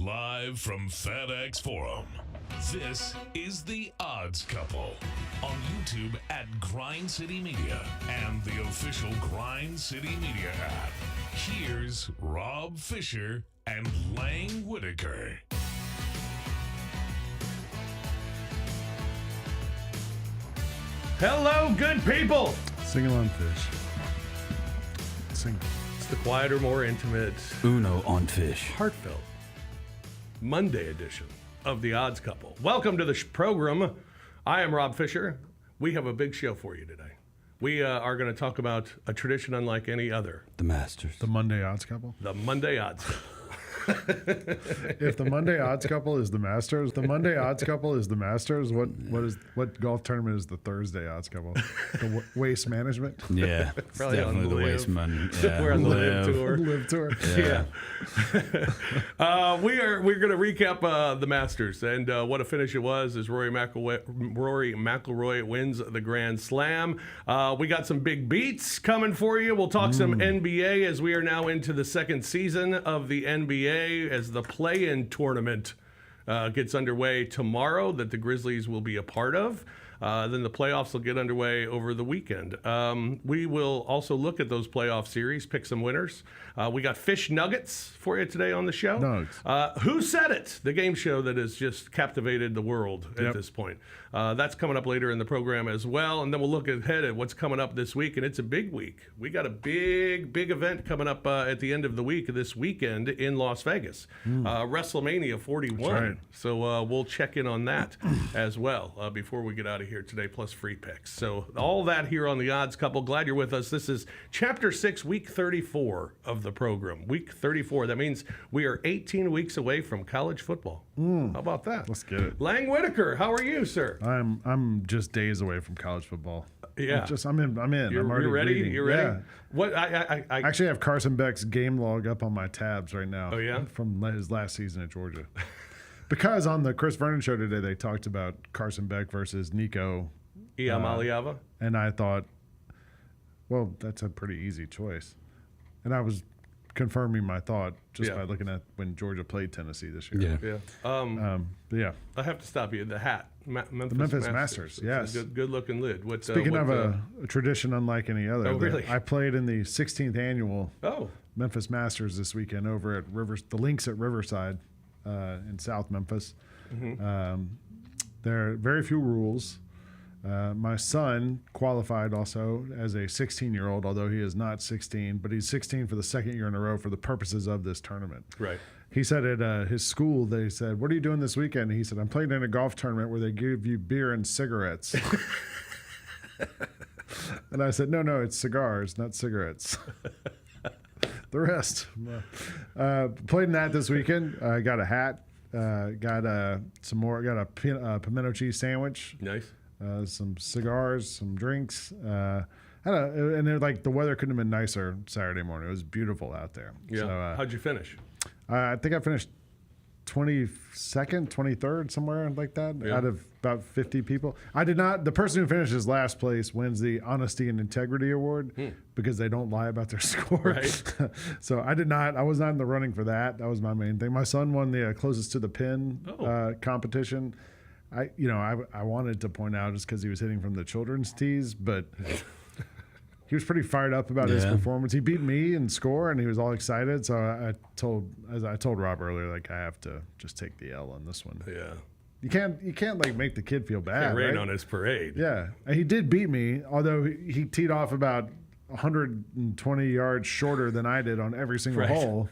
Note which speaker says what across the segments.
Speaker 1: Live from FedEx Forum, this is The Odds Couple on YouTube at Grind City Media and the official Grind City Media app. Here's Rob Fisher and Lang Whitaker.
Speaker 2: Hello, good people.
Speaker 3: Sing along, fish. Sing.
Speaker 2: It's the quieter, more intimate,
Speaker 4: Uno on fish.
Speaker 2: heartfelt Monday edition of The Odds Couple. Welcome to the program. I am Rob Fisher. We have a big show for you today. We are going to talk about a tradition unlike any other.
Speaker 4: The Masters.
Speaker 3: The Monday Odds Couple.
Speaker 2: The Monday Odds Couple.
Speaker 3: If the Monday Odds Couple is the Masters, the Monday Odds Couple is the Masters. What golf tournament is the Thursday Odds Couple? The Waste Management.
Speaker 4: Yeah, it's
Speaker 2: Probably on
Speaker 4: definitely the
Speaker 2: Live.
Speaker 4: waste man. Yeah.
Speaker 2: We're on the Live Tour.
Speaker 3: Live Tour.
Speaker 4: Yeah.
Speaker 2: We're going to recap the Masters and what a finish it was as Rory McIlroy wins the Grand Slam. We got some big beats coming for you. We'll talk some NBA as we are now into the second season of the NBA as the play-in tournament gets underway tomorrow that the Grizzlies will be a part of. Then the playoffs will get underway over the weekend. We will also look at those playoff series, pick some winners. We got fish nuggets for you today on the show.
Speaker 3: Nuggets.
Speaker 2: Who Said It? The game show that has just captivated the world at this point. That's coming up later in the program as well. And then we'll look ahead at what's coming up this week. And it's a big week. We got a big event coming up at the end of the week this weekend in Las Vegas. WrestleMania 41.
Speaker 3: That's right.
Speaker 2: So we'll check in on that as well before we get out of here today, plus free picks. So all that here on The Odds Couple. Glad you're with us. This is Chapter 6, Week 34 of the program. Week 34. That means we are 18 weeks away from college football. How about that?
Speaker 3: Let's get it.
Speaker 2: Lang Whitaker, how are you, sir?
Speaker 3: I'm just days away from college football.
Speaker 2: Yeah.
Speaker 3: I'm in.
Speaker 2: You're
Speaker 3: I'm already
Speaker 2: ready?
Speaker 3: reading.
Speaker 2: You're ready?
Speaker 3: Yeah.
Speaker 2: What? I
Speaker 3: Actually, I have Carson Beck's game log up on my tabs right now.
Speaker 2: Oh, yeah?
Speaker 3: From his last season at Georgia. Because on the Chris Vernon show today, they talked about Carson Beck versus Nico
Speaker 2: Iamaleava.
Speaker 3: And I thought, well, that's a pretty easy choice. And I was confirming my thought just by looking at when Georgia played Tennessee this year.
Speaker 4: Yeah.
Speaker 2: Yeah.
Speaker 3: But yeah.
Speaker 2: I have to stop you. The hat. Memphis,
Speaker 3: Memphis Masters,
Speaker 2: It's
Speaker 3: yes.
Speaker 2: a good looking lid. What,
Speaker 3: Speaking of a tradition unlike any other,
Speaker 2: Oh, really?
Speaker 3: I played in the 16th annual
Speaker 2: Oh.
Speaker 3: Memphis Masters this weekend over at the Links at Riverside in South Memphis. There are very few rules. My son qualified also as a 16-year-old, although he is not 16, but he's 16 for the second year in a row for the purposes of this tournament.
Speaker 2: Right.
Speaker 3: He said at his school, they said, "What are you doing this weekend?" And he said, "I'm playing in a golf tournament where they give you beer and cigarettes." And I said, no, it's cigars, not cigarettes. The rest. Played in that this weekend. Got a hat. Got some more. Got a pimento cheese sandwich.
Speaker 2: Nice.
Speaker 3: Some cigars, some drinks. And they're like the weather couldn't have been nicer Saturday morning. It was beautiful out there.
Speaker 2: Yeah.
Speaker 3: So,
Speaker 2: How'd you finish?
Speaker 3: I think I finished 22nd, 23rd, somewhere like that, out of about 50 people. I did not. The person who finishes last place wins the Honesty and Integrity Award because they don't lie about their score.
Speaker 2: Right.
Speaker 3: So I did not. I was not in the running for that. That was my main thing. My son won the closest to the pin competition. I wanted to point out just because he was hitting from the children's tees, but he was pretty fired up about his performance. He beat me in score, and he was all excited. So I told Rob earlier, like, I have to just take the L on this one.
Speaker 2: Yeah.
Speaker 3: You can't like make the kid feel bad.
Speaker 2: Can't rain
Speaker 3: right?
Speaker 2: on his parade.
Speaker 3: Yeah, and he did beat me, although he teed off about 120 yards shorter than I did on every single hole.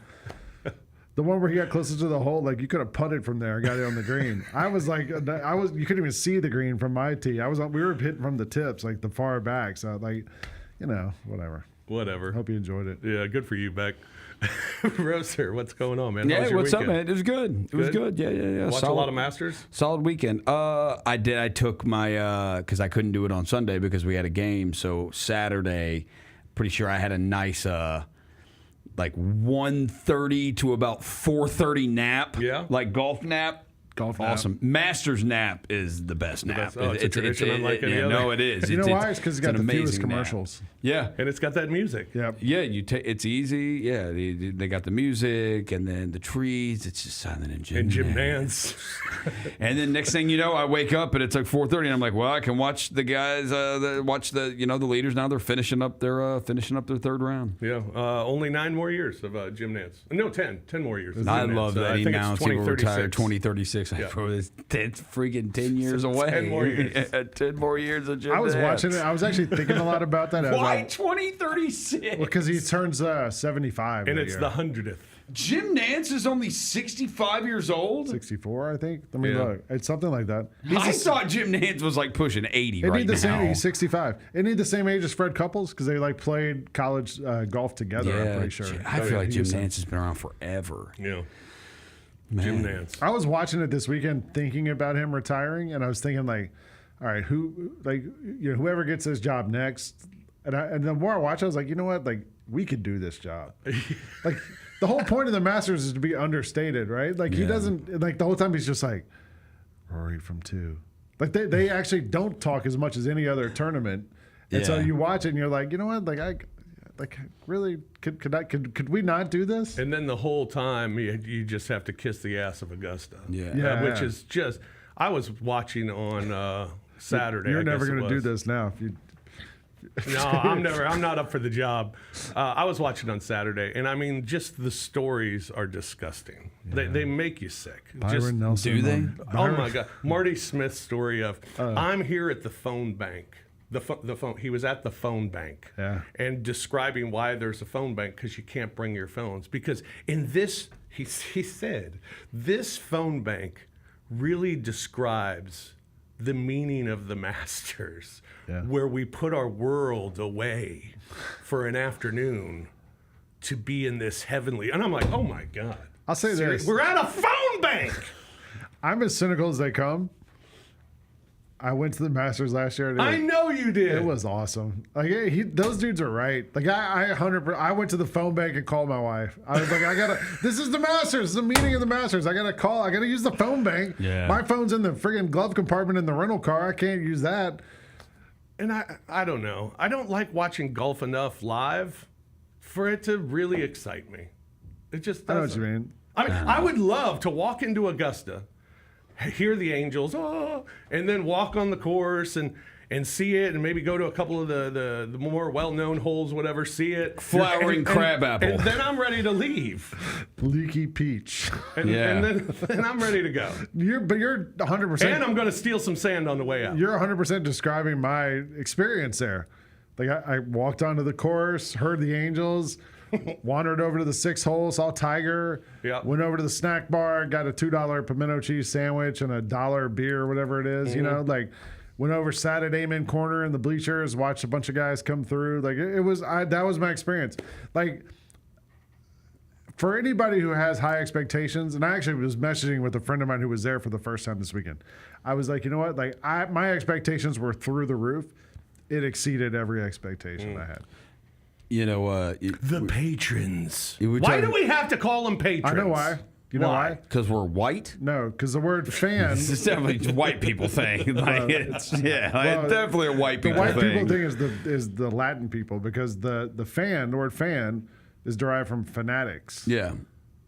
Speaker 3: The one where he got closest to the hole, like you could have putted from there, got it on the green. You couldn't even see the green from my tee. We were hitting from the tips, like the far back. So like, whatever.
Speaker 2: Whatever.
Speaker 3: Hope you enjoyed it.
Speaker 2: Yeah, good for you, Beck. Roser, what's going on, man? How was
Speaker 4: Yeah,
Speaker 2: your
Speaker 4: what's up,
Speaker 2: weekend?
Speaker 4: man? It was good. It was good. Yeah.
Speaker 2: Watch a lot of Masters?
Speaker 4: Solid weekend. I did. I took my because I couldn't do it on Sunday because we had a game. So Saturday, pretty sure I had a nice like 1:30 to about 4:30 nap.
Speaker 2: Yeah.
Speaker 4: Like golf
Speaker 3: Golf nap.
Speaker 4: Awesome. Master's nap is the best nap.
Speaker 2: best. Oh, it's a tradition unlike any other.
Speaker 4: No, it is.
Speaker 3: You know why? It's because it's got
Speaker 4: an
Speaker 3: the fewest
Speaker 4: amazing nap.
Speaker 3: commercials.
Speaker 4: Yeah.
Speaker 2: And it's got that music.
Speaker 3: Yep.
Speaker 4: Yeah, it's easy. Yeah, they got the music and then the trees. It's just silent and Jim.
Speaker 2: And Jim Nance.
Speaker 4: And then next thing you know, I wake up and it's like 4:30, and I'm like, well, I can watch the guys, the leaders now. They're finishing up their third round.
Speaker 2: Yeah, only 9 more years of Jim Nance. No, 10 more years. of
Speaker 4: I
Speaker 2: Jim
Speaker 4: love
Speaker 2: Nance.
Speaker 4: that
Speaker 2: I
Speaker 4: he
Speaker 2: think it's
Speaker 4: announced he will retire
Speaker 2: 2036.
Speaker 4: 2036.
Speaker 2: Yeah.
Speaker 4: It's freaking 10 years away.
Speaker 2: 10 more years.
Speaker 4: 10 more years of Jim
Speaker 3: I was
Speaker 4: Nance.
Speaker 3: watching it. I was actually thinking a lot about that. I was
Speaker 4: Why
Speaker 3: like,
Speaker 4: 2036?
Speaker 3: because he turns 75.
Speaker 2: And
Speaker 3: in a
Speaker 2: it's
Speaker 3: year.
Speaker 2: the 100th.
Speaker 4: Jim Nance is only 65 years old?
Speaker 3: 64, I think. Let me
Speaker 2: Yeah.
Speaker 3: look. It's something like that.
Speaker 4: I thought Jim Nance was like pushing 80
Speaker 3: They
Speaker 4: right
Speaker 3: need the
Speaker 4: now.
Speaker 3: same. He's 65. They need the same age as Fred Couples because they like played college golf together. I'm pretty sure.
Speaker 4: I feel like
Speaker 3: He
Speaker 4: Jim
Speaker 3: was-
Speaker 4: Nance has been around forever.
Speaker 2: Yeah. Jim Nance.
Speaker 3: I was watching it this weekend, thinking about him retiring, and I was thinking like, all right, whoever gets this job next, and the more I watch, I was like, you know what, like we could do this job. Like the whole point of the Masters is to be understated, right? Like he doesn't like the whole time he's just like Rory from 2. Like they actually don't talk as much as any other tournament, and so
Speaker 4: Yeah.
Speaker 3: you watch it and you're like, you know what, like really could we not do this?
Speaker 2: And then the whole time, you just have to kiss the ass of Augusta.
Speaker 3: Yeah.
Speaker 2: Which is just, I was watching on Saturday.
Speaker 3: You're
Speaker 2: I
Speaker 3: never
Speaker 2: guess it
Speaker 3: going to do
Speaker 2: was.
Speaker 3: this now. If you,
Speaker 2: No, I'm not up for the job. I was watching on Saturday, and I mean, just the stories are disgusting. They make you sick.
Speaker 3: Byron Nelson.
Speaker 4: do they?
Speaker 2: Oh my God, Marty Smith's story of I'm here at the phone bank. The phone. He was at the phone bank,
Speaker 3: Yeah.
Speaker 2: and describing why there's a phone bank because you can't bring your phones because in this he said this phone bank really describes the meaning of the Masters, where we put our world away for an afternoon to be in this heavenly. And I'm like, oh my God.
Speaker 3: I'll say this.
Speaker 2: We're at a phone bank.
Speaker 3: I'm as cynical as they come. I went to the Masters last year. And
Speaker 2: I know you did.
Speaker 3: it was awesome. Like those dudes are right. Like I 100%. I went to the phone bank and called my wife. I was like, this is the Masters. This is the meeting of the Masters. I gotta call. I gotta use the phone bank.
Speaker 4: Yeah.
Speaker 3: My phone's in the friggin' glove compartment in the rental car. I can't use that.
Speaker 2: And I don't know. I don't like watching golf enough live for it to really excite me. It just
Speaker 3: I know
Speaker 2: doesn't.
Speaker 3: what you mean.
Speaker 2: I mean, I would love to walk into Augusta, hear the Angels, and then walk on the course and see it, and maybe go to a couple of the more well-known holes, whatever, see it.
Speaker 4: Flowering crabapple.
Speaker 2: And then I'm ready to leave.
Speaker 3: Leaky peach.
Speaker 2: And then I'm ready to go.
Speaker 3: You're 100%.
Speaker 2: And I'm going to steal some sand on the way out.
Speaker 3: You're 100% describing my experience there. Like I walked onto the course, heard the Angels, wandered over to the 6th hole, saw Tiger, went over to the snack bar, got a $2 pimento cheese sandwich and a $1 beer, whatever it is, you know, like went over, sat at Amen Corner in the bleachers, watched a bunch of guys come through. Like that was my experience. Like for anybody who has high expectations, and I actually was messaging with a friend of mine who was there for the first time this weekend. I was like, you know what? Like my expectations were through the roof. It exceeded every expectation I had.
Speaker 4: You know,
Speaker 2: The patrons.
Speaker 4: we
Speaker 2: Why
Speaker 4: talk-
Speaker 2: do we have to call them patrons?
Speaker 3: I know why. You know why?
Speaker 4: because we're white.
Speaker 3: No, because the word fan.
Speaker 4: It's definitely a white people thing. Like it's definitely a white
Speaker 3: The
Speaker 4: people
Speaker 3: white
Speaker 4: thing.
Speaker 3: people thing is the Latin people because the word fan is derived from fanatics.
Speaker 4: Yeah.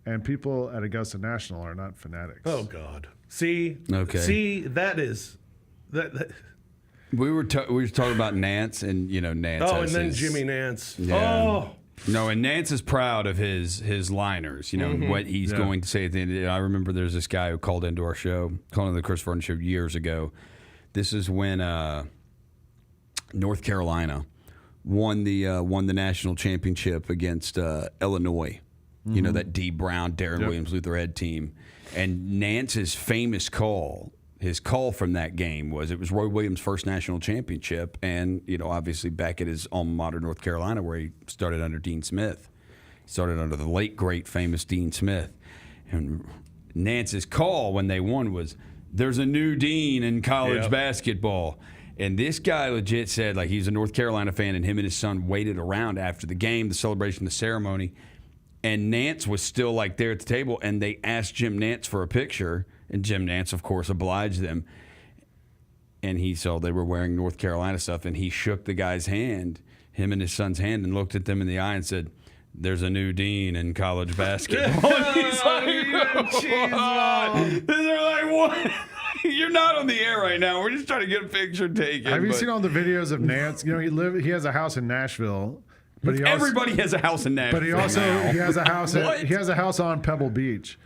Speaker 3: And people at Augusta National are not fanatics.
Speaker 2: Oh God. See.
Speaker 4: Okay.
Speaker 2: See, that is that.
Speaker 4: We were talking about Nance, and Nance.
Speaker 2: Oh, and
Speaker 4: has
Speaker 2: then
Speaker 4: his-
Speaker 2: Jimmy Nance.
Speaker 4: Yeah.
Speaker 2: Oh.
Speaker 4: No, and Nance is proud of his liners, and what he's going to say at the end of the day. I remember there's this guy who called into our show, called into the Chris Vernon show years ago. This is when North Carolina won the national championship against Illinois. You know, that D. Brown, Darren Williams, Luther Head team. And Nance's famous call, his call from that game was Roy Williams' first national championship, and obviously back at his alma mater, North Carolina, where he started under Dean Smith. He started under the late great famous Dean Smith. And Nance's call when they won was, "There's a new dean in college basketball." And this guy legit said, like, he's a North Carolina fan, and him and his son waited around after the game, the celebration, the ceremony. And Nance was still like there at the table, and they asked Jim Nance for a picture. And Jim Nantz, of course, obliged them. And he saw they were wearing North Carolina stuff, and he shook the guy's hand, him and his son's hand, and looked at them in the eye and said, "There's a new dean in college basketball." He's like, they're like, "What? You're not on the air right now. We're just trying to get a picture taken."
Speaker 3: Have you seen all the videos of Nance? You know, he has a house in Nashville. But
Speaker 4: everybody has a house in Nashville.
Speaker 3: But he also he has a house. He has a house on Pebble Beach.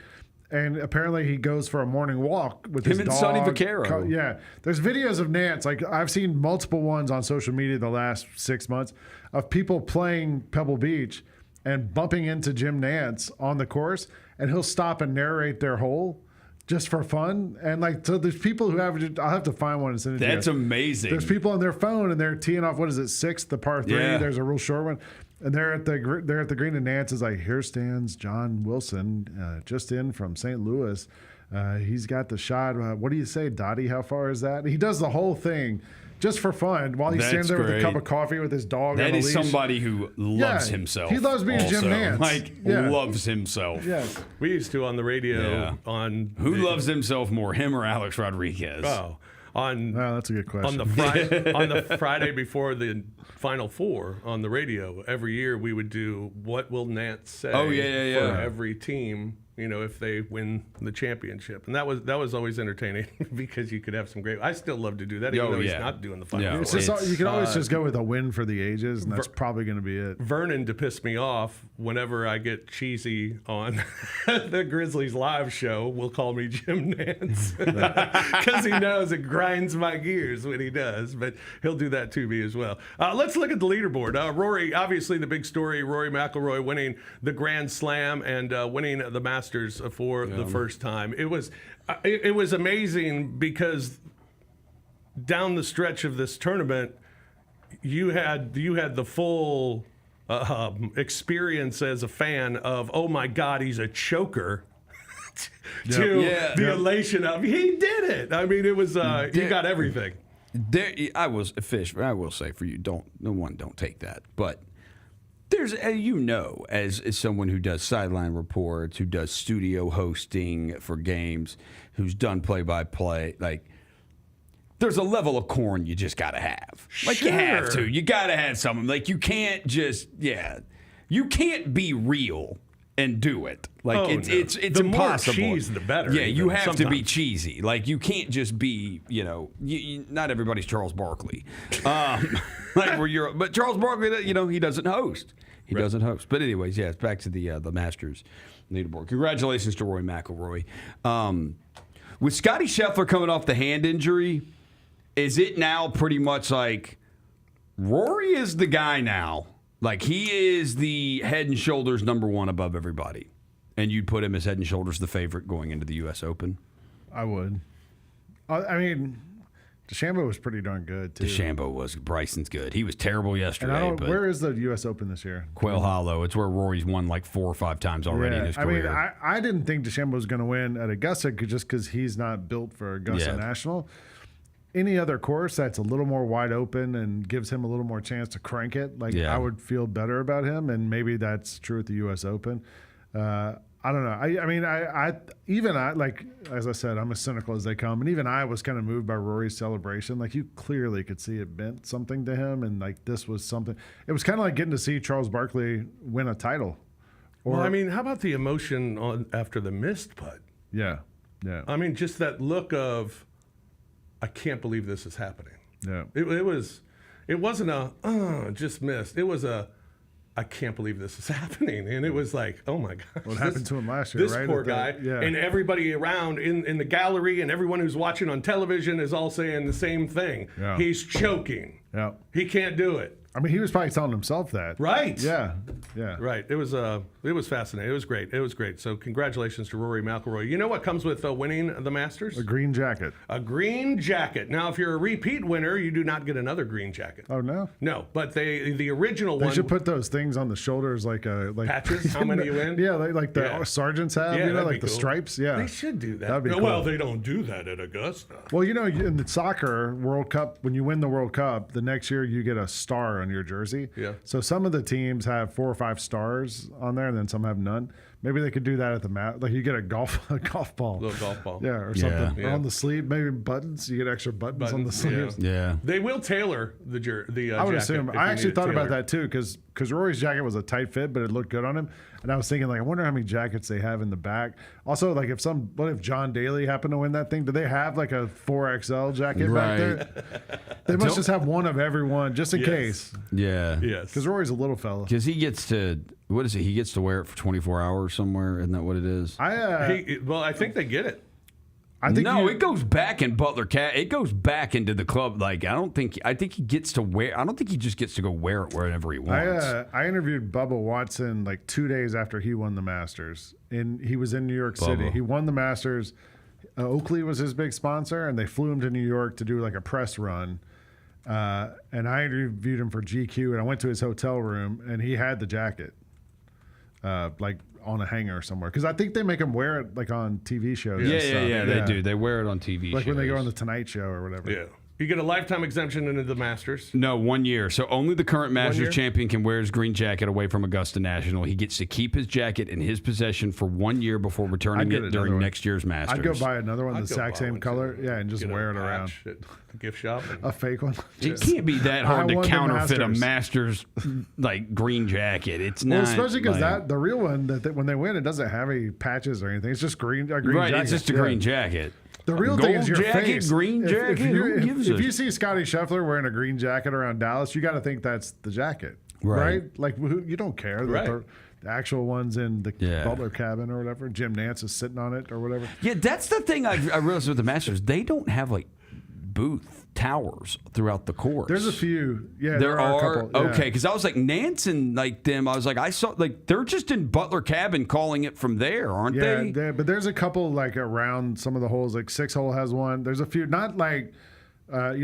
Speaker 3: And apparently he goes for a morning walk with his
Speaker 4: dog.
Speaker 3: Him
Speaker 4: and Sonny Vaccaro.
Speaker 3: Yeah. There's videos of Nance. Like, I've seen multiple ones on social media the last 6 months of people playing Pebble Beach and bumping into Jim Nance on the course. And he'll stop and narrate their hole just for fun. And, like, so there's people who have, I'll have to find one and send it to you.
Speaker 4: That's amazing.
Speaker 3: There's people on their phone and they're teeing off, what is it, 6th, the par 3.
Speaker 4: Yeah.
Speaker 3: There's a real short one. And they're at the green, and Nance is like, "Here stands John Wilson, just in from St. Louis. He's got the shot. What do you say, Dottie? How far is that?" He does the whole thing just for fun while he's standing there with a cup of coffee with his dog.
Speaker 4: That
Speaker 3: on a
Speaker 4: is
Speaker 3: leash.
Speaker 4: somebody who loves himself.
Speaker 3: He loves being
Speaker 4: also.
Speaker 3: Jim Nance.
Speaker 4: Loves himself.
Speaker 3: Yes.
Speaker 2: We used to on the radio on
Speaker 4: Who loves himself more, him or Alex Rodriguez?
Speaker 2: Oh, on
Speaker 3: that's a good question.
Speaker 2: on the Friday before the Final Four on the radio, every year we would do what will Nance say for every team, you know, if they win the championship. And that was always entertaining because you could have some great. I still love to do that, even though he's not doing the Final Four.
Speaker 3: You can always just go with a win for the ages, and that's probably going to be it.
Speaker 2: Vernon, to piss me off, whenever I get cheesy on the Grizzlies live show, will call me Jim Nance because he knows it grinds my gears when he does. But he'll do that to me as well. Let's look at the leaderboard. Rory, obviously the big story, Rory McIlroy winning the Grand Slam and winning the Masters for the first time. It was amazing because down the stretch of this tournament, you had the full experience as a fan of, oh my God, he's a choker. The elation of he did it. I mean, it was you got everything.
Speaker 4: I will say for you, don't take that, but. There's, as someone who does sideline reports, who does studio hosting for games, who's done play-by-play, like, there's a level of corn you just got to have. Like, you have to. You got to have something. Like, you can't just, you can't be real and do it. Like, it's
Speaker 2: the
Speaker 4: impossible.
Speaker 2: The more cheese, the better.
Speaker 4: Yeah, you have to be cheesy. Like, you can't just be, not everybody's Charles Barkley. But Charles Barkley, he doesn't host. He doesn't host. But anyways, it's back to the Masters leaderboard. Congratulations to Rory McIlroy. With Scotty Scheffler coming off the hand injury, is it now pretty much like Rory is the guy now? Like, he is the head and shoulders number one above everybody. And you'd put him as head and shoulders the favorite going into the U.S. Open?
Speaker 3: I would. I mean, DeChambeau was pretty darn good, too.
Speaker 4: DeChambeau was. Bryson's good. He was terrible yesterday.
Speaker 3: And where is the U.S. Open this year?
Speaker 4: Quail Hollow. It's where Rory's won like 4 or 5 times already in his career.
Speaker 3: I mean, I didn't think DeChambeau was going to win at Augusta just because he's not built for Augusta National. Any other course that's a little more wide open and gives him a little more chance to crank it, I would feel better about him, and maybe that's true at the U.S. Open. I don't know. I mean, like as I said, I'm as cynical as they come, and even I was kind of moved by Rory's celebration. Like, you clearly could see it meant something to him, and like this was something. It was kind of like getting to see Charles Barkley win a title.
Speaker 2: Well, I mean, how about the emotion after the missed putt?
Speaker 3: Yeah.
Speaker 2: I mean, just that look of, I can't believe this is happening.
Speaker 3: Yeah.
Speaker 2: It wasn't a just missed. It was a, I can't believe this is happening. And it was like, oh my gosh.
Speaker 3: What happened to him last year,
Speaker 2: this
Speaker 3: right?
Speaker 2: This poor guy. And everybody around in the gallery and everyone who's watching on television is all saying the same thing.
Speaker 3: Yeah.
Speaker 2: He's choking.
Speaker 3: Yeah.
Speaker 2: He can't do it.
Speaker 3: I mean, he was probably telling himself that.
Speaker 2: Right.
Speaker 3: Yeah.
Speaker 2: Right. It was fascinating. It was great. So congratulations to Rory McIlroy. You know what comes with winning the Masters?
Speaker 3: A green jacket.
Speaker 2: A green jacket. Now, if you're a repeat winner, you do not get another green jacket.
Speaker 3: Oh, no?
Speaker 2: No, but the original one.
Speaker 3: They should put those things on the shoulders like
Speaker 2: patches. How many you win?
Speaker 3: Yeah, like the sergeants have. Like the stripes. Yeah,
Speaker 2: they should do that.
Speaker 3: That'd be cool.
Speaker 2: Well, they don't do that at Augusta.
Speaker 3: Well, in the soccer World Cup, when you win the World Cup, the next year you get a star on your jersey.
Speaker 2: Yeah.
Speaker 3: So some of the teams have 4 or 5 stars on there, and then some have none. Maybe they could do that at the mat. Like you get a golf ball.
Speaker 2: Little golf ball.
Speaker 3: Yeah, or something.
Speaker 2: Yeah.
Speaker 3: On the sleeve, maybe buttons. You get extra buttons on the sleeves.
Speaker 4: Yeah.
Speaker 2: They will tailor the
Speaker 3: I would
Speaker 2: jacket
Speaker 3: assume.
Speaker 2: if you
Speaker 3: I
Speaker 2: need
Speaker 3: actually
Speaker 2: it
Speaker 3: thought about
Speaker 2: tailored.
Speaker 3: that too, because Rory's jacket was a tight fit, but it looked good on him. And I was thinking, like, I wonder how many jackets they have in the back. Also, like, what if John Daly happened to win that thing? Do they have like a 4XL jacket back there? They must just have one of every one, just in case.
Speaker 4: Yeah.
Speaker 2: Yes.
Speaker 3: Because Rory's a little fella.
Speaker 4: Because he gets to, what is it? He gets to wear it for 24 hours somewhere. Isn't that what it is?
Speaker 2: I think they get it.
Speaker 3: I think
Speaker 4: it goes back in Butler Cat. It goes back into the club. Like I think he gets to wear. I don't think he just gets to go wear it wherever he wants.
Speaker 3: I interviewed Bubba Watson like 2 days after he won the Masters, and he was in New York City. He won the Masters. Oakley was his big sponsor, and they flew him to New York to do like a press run. And I interviewed him for GQ, and I went to his hotel room, and he had the jacket, like on a hanger somewhere. Because I think they make him wear it like on TV shows.
Speaker 4: Yeah, they do. They wear it on TV
Speaker 3: Like
Speaker 4: shows.
Speaker 3: when they go on the Tonight Show or whatever.
Speaker 2: Yeah. You get a lifetime exemption into the Masters.
Speaker 4: No, 1 year. So only the current
Speaker 2: year?
Speaker 4: Masters champion can wear his green jacket away from Augusta National. He gets to keep his jacket in his possession for 1 year before returning it during next year's Masters.
Speaker 3: I'd go buy another one, the
Speaker 2: I'd go
Speaker 3: exact
Speaker 2: buy
Speaker 3: same
Speaker 2: one,
Speaker 3: color.
Speaker 2: too.
Speaker 3: Yeah, and just
Speaker 2: Get a
Speaker 3: wear it around.
Speaker 2: patch at the gift shop.
Speaker 3: A fake one.
Speaker 4: It can't be that hard
Speaker 3: I
Speaker 4: to
Speaker 3: won the
Speaker 4: counterfeit a
Speaker 3: Masters.
Speaker 4: Masters like green jacket. It's
Speaker 3: Well,
Speaker 4: not.
Speaker 3: especially because
Speaker 4: like,
Speaker 3: the real one, when they win, it doesn't have any patches or anything. It's just green. A green
Speaker 4: right.
Speaker 3: jacket.
Speaker 4: It's just a
Speaker 3: Yeah.
Speaker 4: green jacket.
Speaker 3: The real
Speaker 4: Gold
Speaker 3: thing is your
Speaker 4: jacket,
Speaker 3: face.
Speaker 4: green jacket. Who gives
Speaker 3: if
Speaker 4: a-
Speaker 3: you see Scotty Scheffler wearing a green jacket around Dallas, you got to think that's the jacket,
Speaker 4: Right.
Speaker 3: Like you don't care. that
Speaker 2: Right.
Speaker 3: The actual ones in the
Speaker 4: Yeah.
Speaker 3: Butler cabin or whatever. Jim Nance is sitting on it or whatever.
Speaker 4: Yeah, that's the thing I realized with the Masters. They don't have like booth towers throughout the course.
Speaker 3: There's a few. Yeah,
Speaker 4: There are
Speaker 3: a couple. Yeah.
Speaker 4: okay, because I was like Nance and like them. I was like, I saw like they're just in Butler Cabin calling it from there, aren't
Speaker 3: Yeah,
Speaker 4: they?
Speaker 3: but there's a couple like around some of the holes. Like 6-hole has one. There's a few. Not like.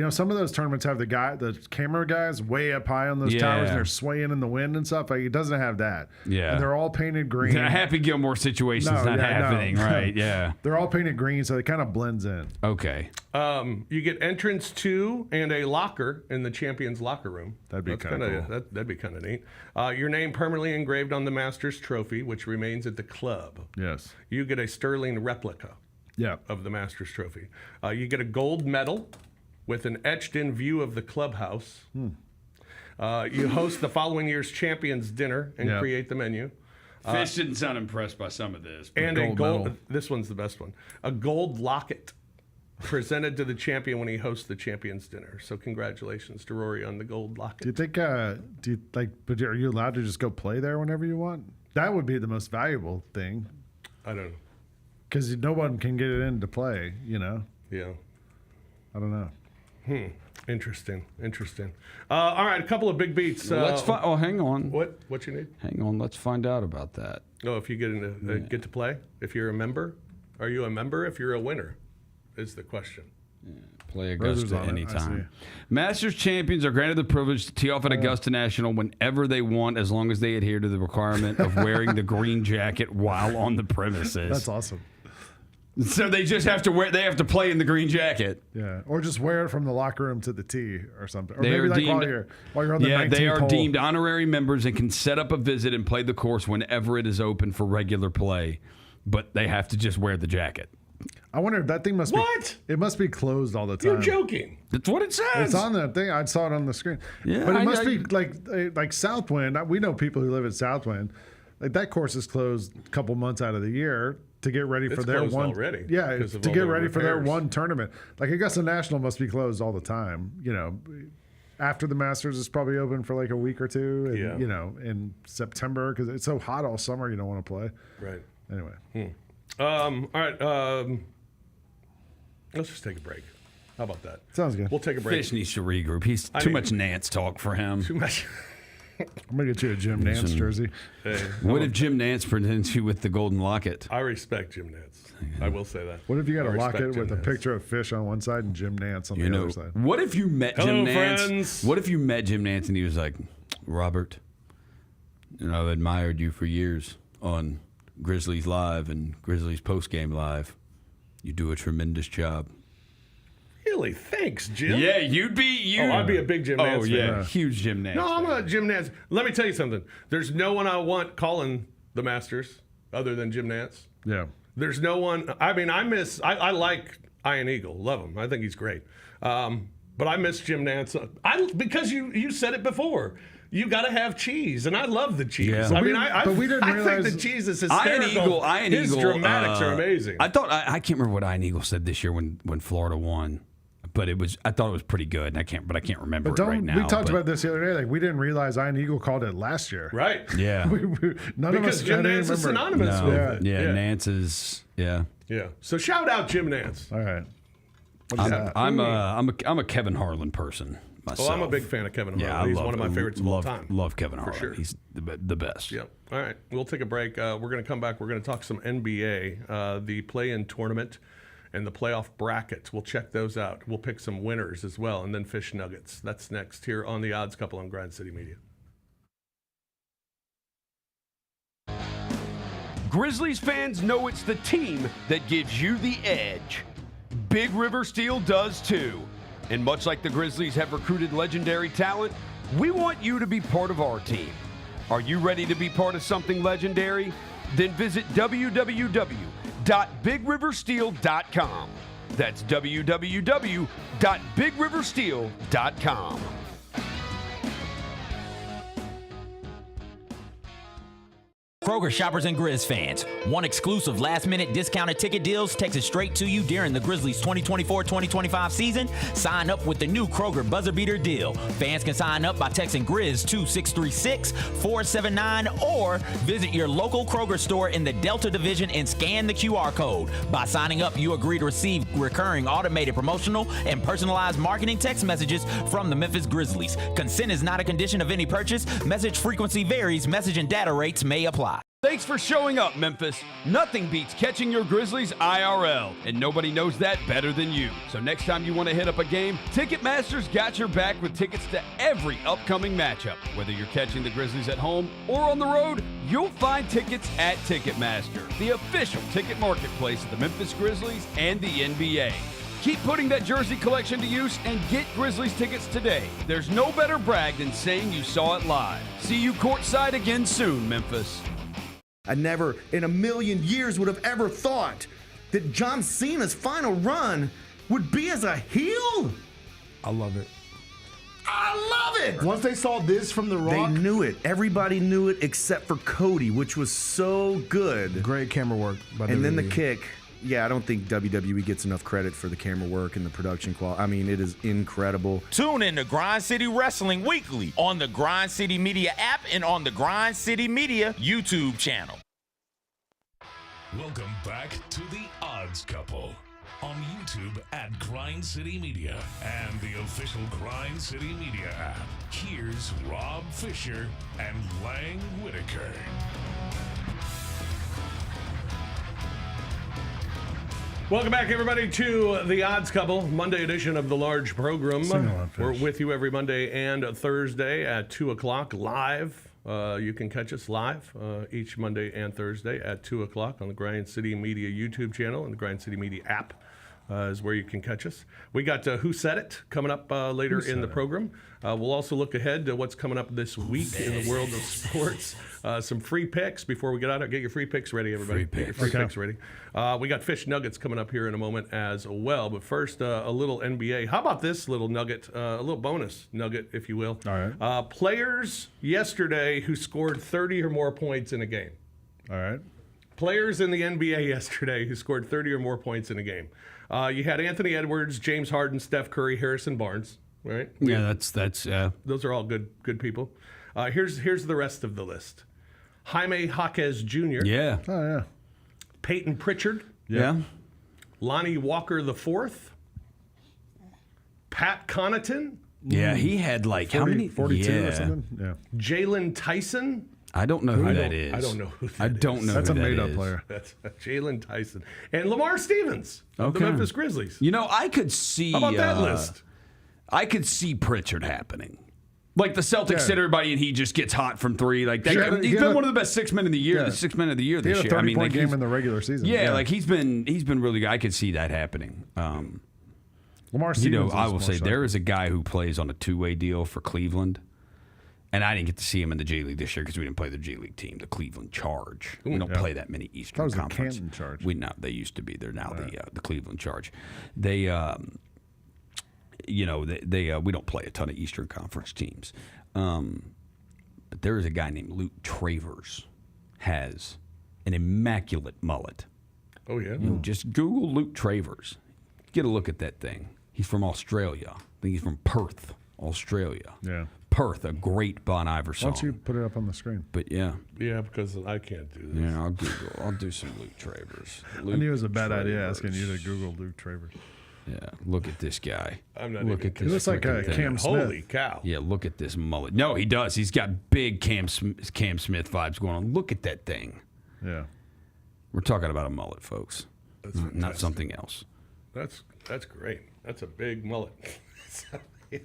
Speaker 3: Some of those tournaments have the camera guys way up high on those towers, and they're swaying in the wind and stuff. Like it doesn't have that.
Speaker 4: Yeah,
Speaker 3: and they're all painted green.
Speaker 4: A Happy Gilmore situation's not happening, right? Yeah,
Speaker 3: they're all painted green, so it kind of blends in.
Speaker 4: okay.
Speaker 2: You get entrance to and a locker in the champion's locker room.
Speaker 3: That'd be kinda cool.
Speaker 2: That'd be kind of neat. Your name permanently engraved on the Masters trophy, which remains at the club.
Speaker 3: Yes.
Speaker 2: You get a sterling replica
Speaker 3: Yeah.
Speaker 2: of the Masters trophy. You get a gold medal with an etched-in view of the clubhouse. You host the following year's champions dinner and create the menu.
Speaker 4: Fish didn't sound impressed by some of this.
Speaker 2: And
Speaker 3: gold
Speaker 2: a gold.
Speaker 3: medal.
Speaker 2: This one's the best one. A gold locket presented to the champion when he hosts the champions dinner. So congratulations to Rory on the gold locket.
Speaker 3: Do you think? But are you allowed to just go play there whenever you want? That would be the most valuable thing,
Speaker 2: I don't know.
Speaker 3: because no one can get it in to play. You know.
Speaker 2: Yeah.
Speaker 3: I don't know.
Speaker 2: Interesting. All right, a couple of big beats.
Speaker 4: Let's find. Oh, hang on.
Speaker 2: What you need?
Speaker 4: Hang on. Let's find out about that.
Speaker 2: Oh, if you get to play, if you're a member, are you a member? If you're a winner, is the question.
Speaker 4: Play
Speaker 3: Roses
Speaker 4: Augusta
Speaker 3: on it, I
Speaker 4: anytime. Masters champions are granted the privilege to tee off at Augusta National whenever they want, as long as they adhere to the requirement of wearing the green jacket while on the premises.
Speaker 3: That's awesome.
Speaker 4: So they just have to wear. They have to play in the green jacket.
Speaker 3: Yeah, or just wear it from the locker room to the tee or something. Or
Speaker 4: They
Speaker 3: maybe
Speaker 4: are
Speaker 3: like
Speaker 4: deemed-
Speaker 3: while you're on the 19th
Speaker 4: they are
Speaker 3: hole.
Speaker 4: deemed honorary members and can set up a visit and play the course whenever it is open for regular play, but they have to just wear the jacket.
Speaker 3: I wonder if that thing must
Speaker 2: What?
Speaker 3: be. It must be closed all the time.
Speaker 2: You're joking.
Speaker 4: That's what it says.
Speaker 3: It's on that thing. I saw it on the screen.
Speaker 4: Yeah,
Speaker 3: but it
Speaker 4: I-
Speaker 3: must
Speaker 4: I-
Speaker 3: be like Southwind. We know people who live at Southwind. Like that course is closed a couple months out of the year to get ready for
Speaker 2: It's
Speaker 3: their
Speaker 2: closed
Speaker 3: one.
Speaker 2: already
Speaker 3: Yeah,
Speaker 2: because
Speaker 3: to
Speaker 2: of all
Speaker 3: get
Speaker 2: the
Speaker 3: ready for their
Speaker 2: repairs.
Speaker 3: one tournament. Like Augusta National must be closed all the time. After the Masters is probably open for like a week or two. And,
Speaker 2: Yeah.
Speaker 3: in September because it's so hot all summer, you don't want to play.
Speaker 2: Right.
Speaker 3: Anyway,
Speaker 2: All right. Let's just take a break. How about that?
Speaker 3: sounds good.
Speaker 2: We'll take a break.
Speaker 4: Fish needs to regroup. He's too
Speaker 2: mean-
Speaker 4: much Nance talk for him.
Speaker 2: Too much.
Speaker 3: I'm gonna get you a Jim Nance jersey.
Speaker 2: Hey,
Speaker 4: What if Jim Nance presents you with the golden locket?
Speaker 2: I respect Jim Nance. I will say that.
Speaker 3: What if you got
Speaker 2: I
Speaker 3: a
Speaker 2: respect
Speaker 3: locket
Speaker 2: Jim
Speaker 3: with a
Speaker 2: Nance.
Speaker 3: picture of Fish on one side and Jim Nance on the other side?
Speaker 4: What if you met
Speaker 2: Hello,
Speaker 4: Jim Nance?
Speaker 2: friends.
Speaker 4: What if you met Jim Nance and he was like, Robert, I've admired you for years on Grizzlies Live and Grizzlies Postgame Live. You do a tremendous job.
Speaker 2: Really? Thanks, Jim.
Speaker 4: Yeah, you'd be you.
Speaker 2: Oh, I'd be a big Jim Nance
Speaker 4: Oh yeah,
Speaker 2: fan.
Speaker 4: huge Jim Nance.
Speaker 2: No, I'm
Speaker 4: fan.
Speaker 2: a Jim Nance. Let me tell you something. There's no one I want calling the Masters other than Jim Nantz.
Speaker 3: Yeah.
Speaker 2: There's no one. I mean, I like Ian Eagle. Love him. I think he's great. But I miss Jim Nantz. Because you said it before. You got to have cheese, and I love the cheese.
Speaker 4: Yeah.
Speaker 2: I mean, I
Speaker 3: realize
Speaker 2: think the cheese is hysterical. His dramatics are amazing.
Speaker 4: I can't remember what Ian Eagle said this year when Florida won, but I thought it was pretty good. And I can't remember it right now.
Speaker 3: We talked about this the other day. Like we didn't realize Ian Eagle called it last year.
Speaker 2: Right.
Speaker 4: Yeah.
Speaker 3: None of us
Speaker 2: Jim Nantz is synonymous with it.
Speaker 4: Yeah. Nantz is. Yeah.
Speaker 2: Yeah. So shout out Jim Nantz.
Speaker 3: All right.
Speaker 4: I'm a Kevin Harlan person myself.
Speaker 2: Oh, I'm a big fan of Kevin Harlan.
Speaker 4: Yeah,
Speaker 2: He's one of my favorites of all time.
Speaker 4: Love Kevin Harlan.
Speaker 2: sure.
Speaker 4: He's the best.
Speaker 2: Yep. All right. We'll take a break. We're going to come back. We're going to talk some NBA, the play-in tournament, and the playoff bracket. We'll check those out. We'll pick some winners as well, and then fish nuggets. That's next here on The Odds Couple on Grind City Media.
Speaker 5: Grizzlies fans know it's the team that gives you the edge. Big River Steel does too. And much like the Grizzlies have recruited legendary talent, we want you to be part of our team. Are you ready to be part of something legendary? Then visit www.bigriversteel.com. That's www.bigriversteel.com.
Speaker 6: Kroger shoppers and Grizz fans, one exclusive last-minute discounted ticket deals texted straight to you during the Grizzlies 2024-2025 season. Sign up with the new Kroger Buzzer Beater deal. Fans can sign up by texting Grizz to 636-479 or visit your local Kroger store in the Delta Division and scan the QR code. By signing up, you agree to receive recurring automated promotional and personalized marketing text messages from the Memphis Grizzlies. Consent is not a condition of any purchase. Message frequency varies. Message and data rates may apply.
Speaker 5: Thanks for showing up, Memphis. Nothing beats catching your Grizzlies IRL, and nobody knows that better than you. So next time you want to hit up a game, Ticketmaster's got your back with tickets to every upcoming matchup. Whether you're catching the Grizzlies at home or on the road, you'll find tickets at Ticketmaster, the official ticket marketplace of the Memphis Grizzlies and the NBA. Keep putting that jersey collection to use and get Grizzlies tickets today. There's no better brag than saying you saw it live. See you courtside again soon, Memphis.
Speaker 7: I never in a million years would have ever thought that John Cena's final run would be as a heel.
Speaker 8: I love it.
Speaker 7: I love it.
Speaker 8: Once they saw this from The Rock.
Speaker 7: They knew it. Everybody knew it except for Cody, which was so good.
Speaker 8: Great camera work.
Speaker 7: And then the kick. Yeah, I don't think WWE gets enough credit for the camera work and the production quality. I mean, it is incredible.
Speaker 6: Tune in to Grind City Wrestling weekly on the Grind City Media app and on the Grind City Media YouTube channel.
Speaker 1: Welcome back to The Odds Couple on YouTube at Grind City Media and the official Grind City Media app. Here's Rob Fisher and Lang Whitaker.
Speaker 2: Welcome back, everybody, to The Odds Couple, Monday edition of the large program. We're with you every Monday and Thursday at 2 o'clock live. You can catch us live each Monday and Thursday at 2 o'clock on the Grind City Media YouTube channel and the Grind City Media app is where you can catch us. We got Who Said It coming up later in the program. We'll also look ahead to what's coming up this week in the world of sports. Some free picks before we get out. Get your free picks ready, everybody. Get your free picks ready. We got fish nuggets coming up here in a moment as well. But first, a little NBA. How about this little nugget, a little bonus nugget, if you will.
Speaker 3: All right.
Speaker 2: Players yesterday who scored 30 or more points in a game.
Speaker 3: All right.
Speaker 2: Players in the NBA yesterday who scored 30 or more points in a game. You had Anthony Edwards, James Harden, Steph Curry, Harrison Barnes. Right?
Speaker 4: Yeah, that's
Speaker 2: Those are all good people. Here's the rest of the list. Jaime Jaquez Jr.
Speaker 4: yeah.
Speaker 3: Oh, yeah.
Speaker 2: Peyton Pritchard.
Speaker 4: Yeah.
Speaker 2: Lonnie Walker IV. Pat Connaughton.
Speaker 4: Yeah, he had like
Speaker 3: 40,
Speaker 4: how many?
Speaker 3: 42 or something? Yeah.
Speaker 2: Jalen Tyson.
Speaker 4: I don't know who that is.
Speaker 2: I don't know who that
Speaker 4: I don't
Speaker 2: is.
Speaker 4: know
Speaker 3: That's
Speaker 4: who
Speaker 3: a
Speaker 4: that
Speaker 3: made-up
Speaker 4: is.
Speaker 3: player.
Speaker 2: That's Jalen Tyson. And Lamar Stevens of the
Speaker 4: Okay.
Speaker 2: Memphis Grizzlies.
Speaker 4: You know, I could see.
Speaker 2: How about that list?
Speaker 4: I could see Pritchard happening. Like the Celtics
Speaker 3: Yeah.
Speaker 4: sit everybody and he just gets hot from three. Like that,
Speaker 3: He had a-
Speaker 4: he's
Speaker 3: he
Speaker 4: been
Speaker 3: had a-
Speaker 4: one of the best 6 men in the year.
Speaker 3: Yeah.
Speaker 4: The 6 men of the year
Speaker 3: He
Speaker 4: this
Speaker 3: had a
Speaker 4: year.
Speaker 3: 30-point game
Speaker 4: he's-
Speaker 3: in the regular season.
Speaker 4: Yeah, like he's been really good. I could see that happening.
Speaker 3: Lamar
Speaker 4: You
Speaker 3: Stevens
Speaker 4: know, I
Speaker 3: is
Speaker 4: will
Speaker 3: more
Speaker 4: say
Speaker 3: sharp.
Speaker 4: there is a guy who plays on a two-way deal for Cleveland, And I didn't get to see him in the G League this year because we didn't play the G League team, the Cleveland Charge. We don't play that many Eastern
Speaker 3: was the
Speaker 4: Conference.
Speaker 3: Canton Charge.
Speaker 4: They used to be. They're now the Cleveland Charge. They, we don't play a ton of Eastern Conference teams. But there is a guy named Luke Travers, has an immaculate mullet.
Speaker 2: Oh, yeah?
Speaker 4: Just Google Luke Travers. Get a look at that thing. He's from Australia. I think he's from Perth, Australia.
Speaker 3: Yeah.
Speaker 4: Perth, a great Bon Iver song.
Speaker 3: Why don't you put it up on the screen?
Speaker 4: But yeah.
Speaker 2: Yeah, because I can't do this.
Speaker 4: Yeah, I'll do some Luke Travers.
Speaker 3: I knew it was a bad idea asking you to Google Luke Travers.
Speaker 4: Yeah, look at this guy.
Speaker 2: I'm not
Speaker 4: look
Speaker 2: even
Speaker 4: at
Speaker 3: He
Speaker 4: this.
Speaker 3: looks like
Speaker 4: freaking thing.
Speaker 3: Cam Smith.
Speaker 2: Holy cow.
Speaker 4: Yeah, look at this mullet. No, he does. He's got big Cam Smith vibes going on. Look at that thing.
Speaker 3: Yeah.
Speaker 4: We're talking about a mullet, folks.
Speaker 2: That's
Speaker 4: Not
Speaker 2: fantastic.
Speaker 4: something else.
Speaker 2: That's great. That's a big mullet. Yeah.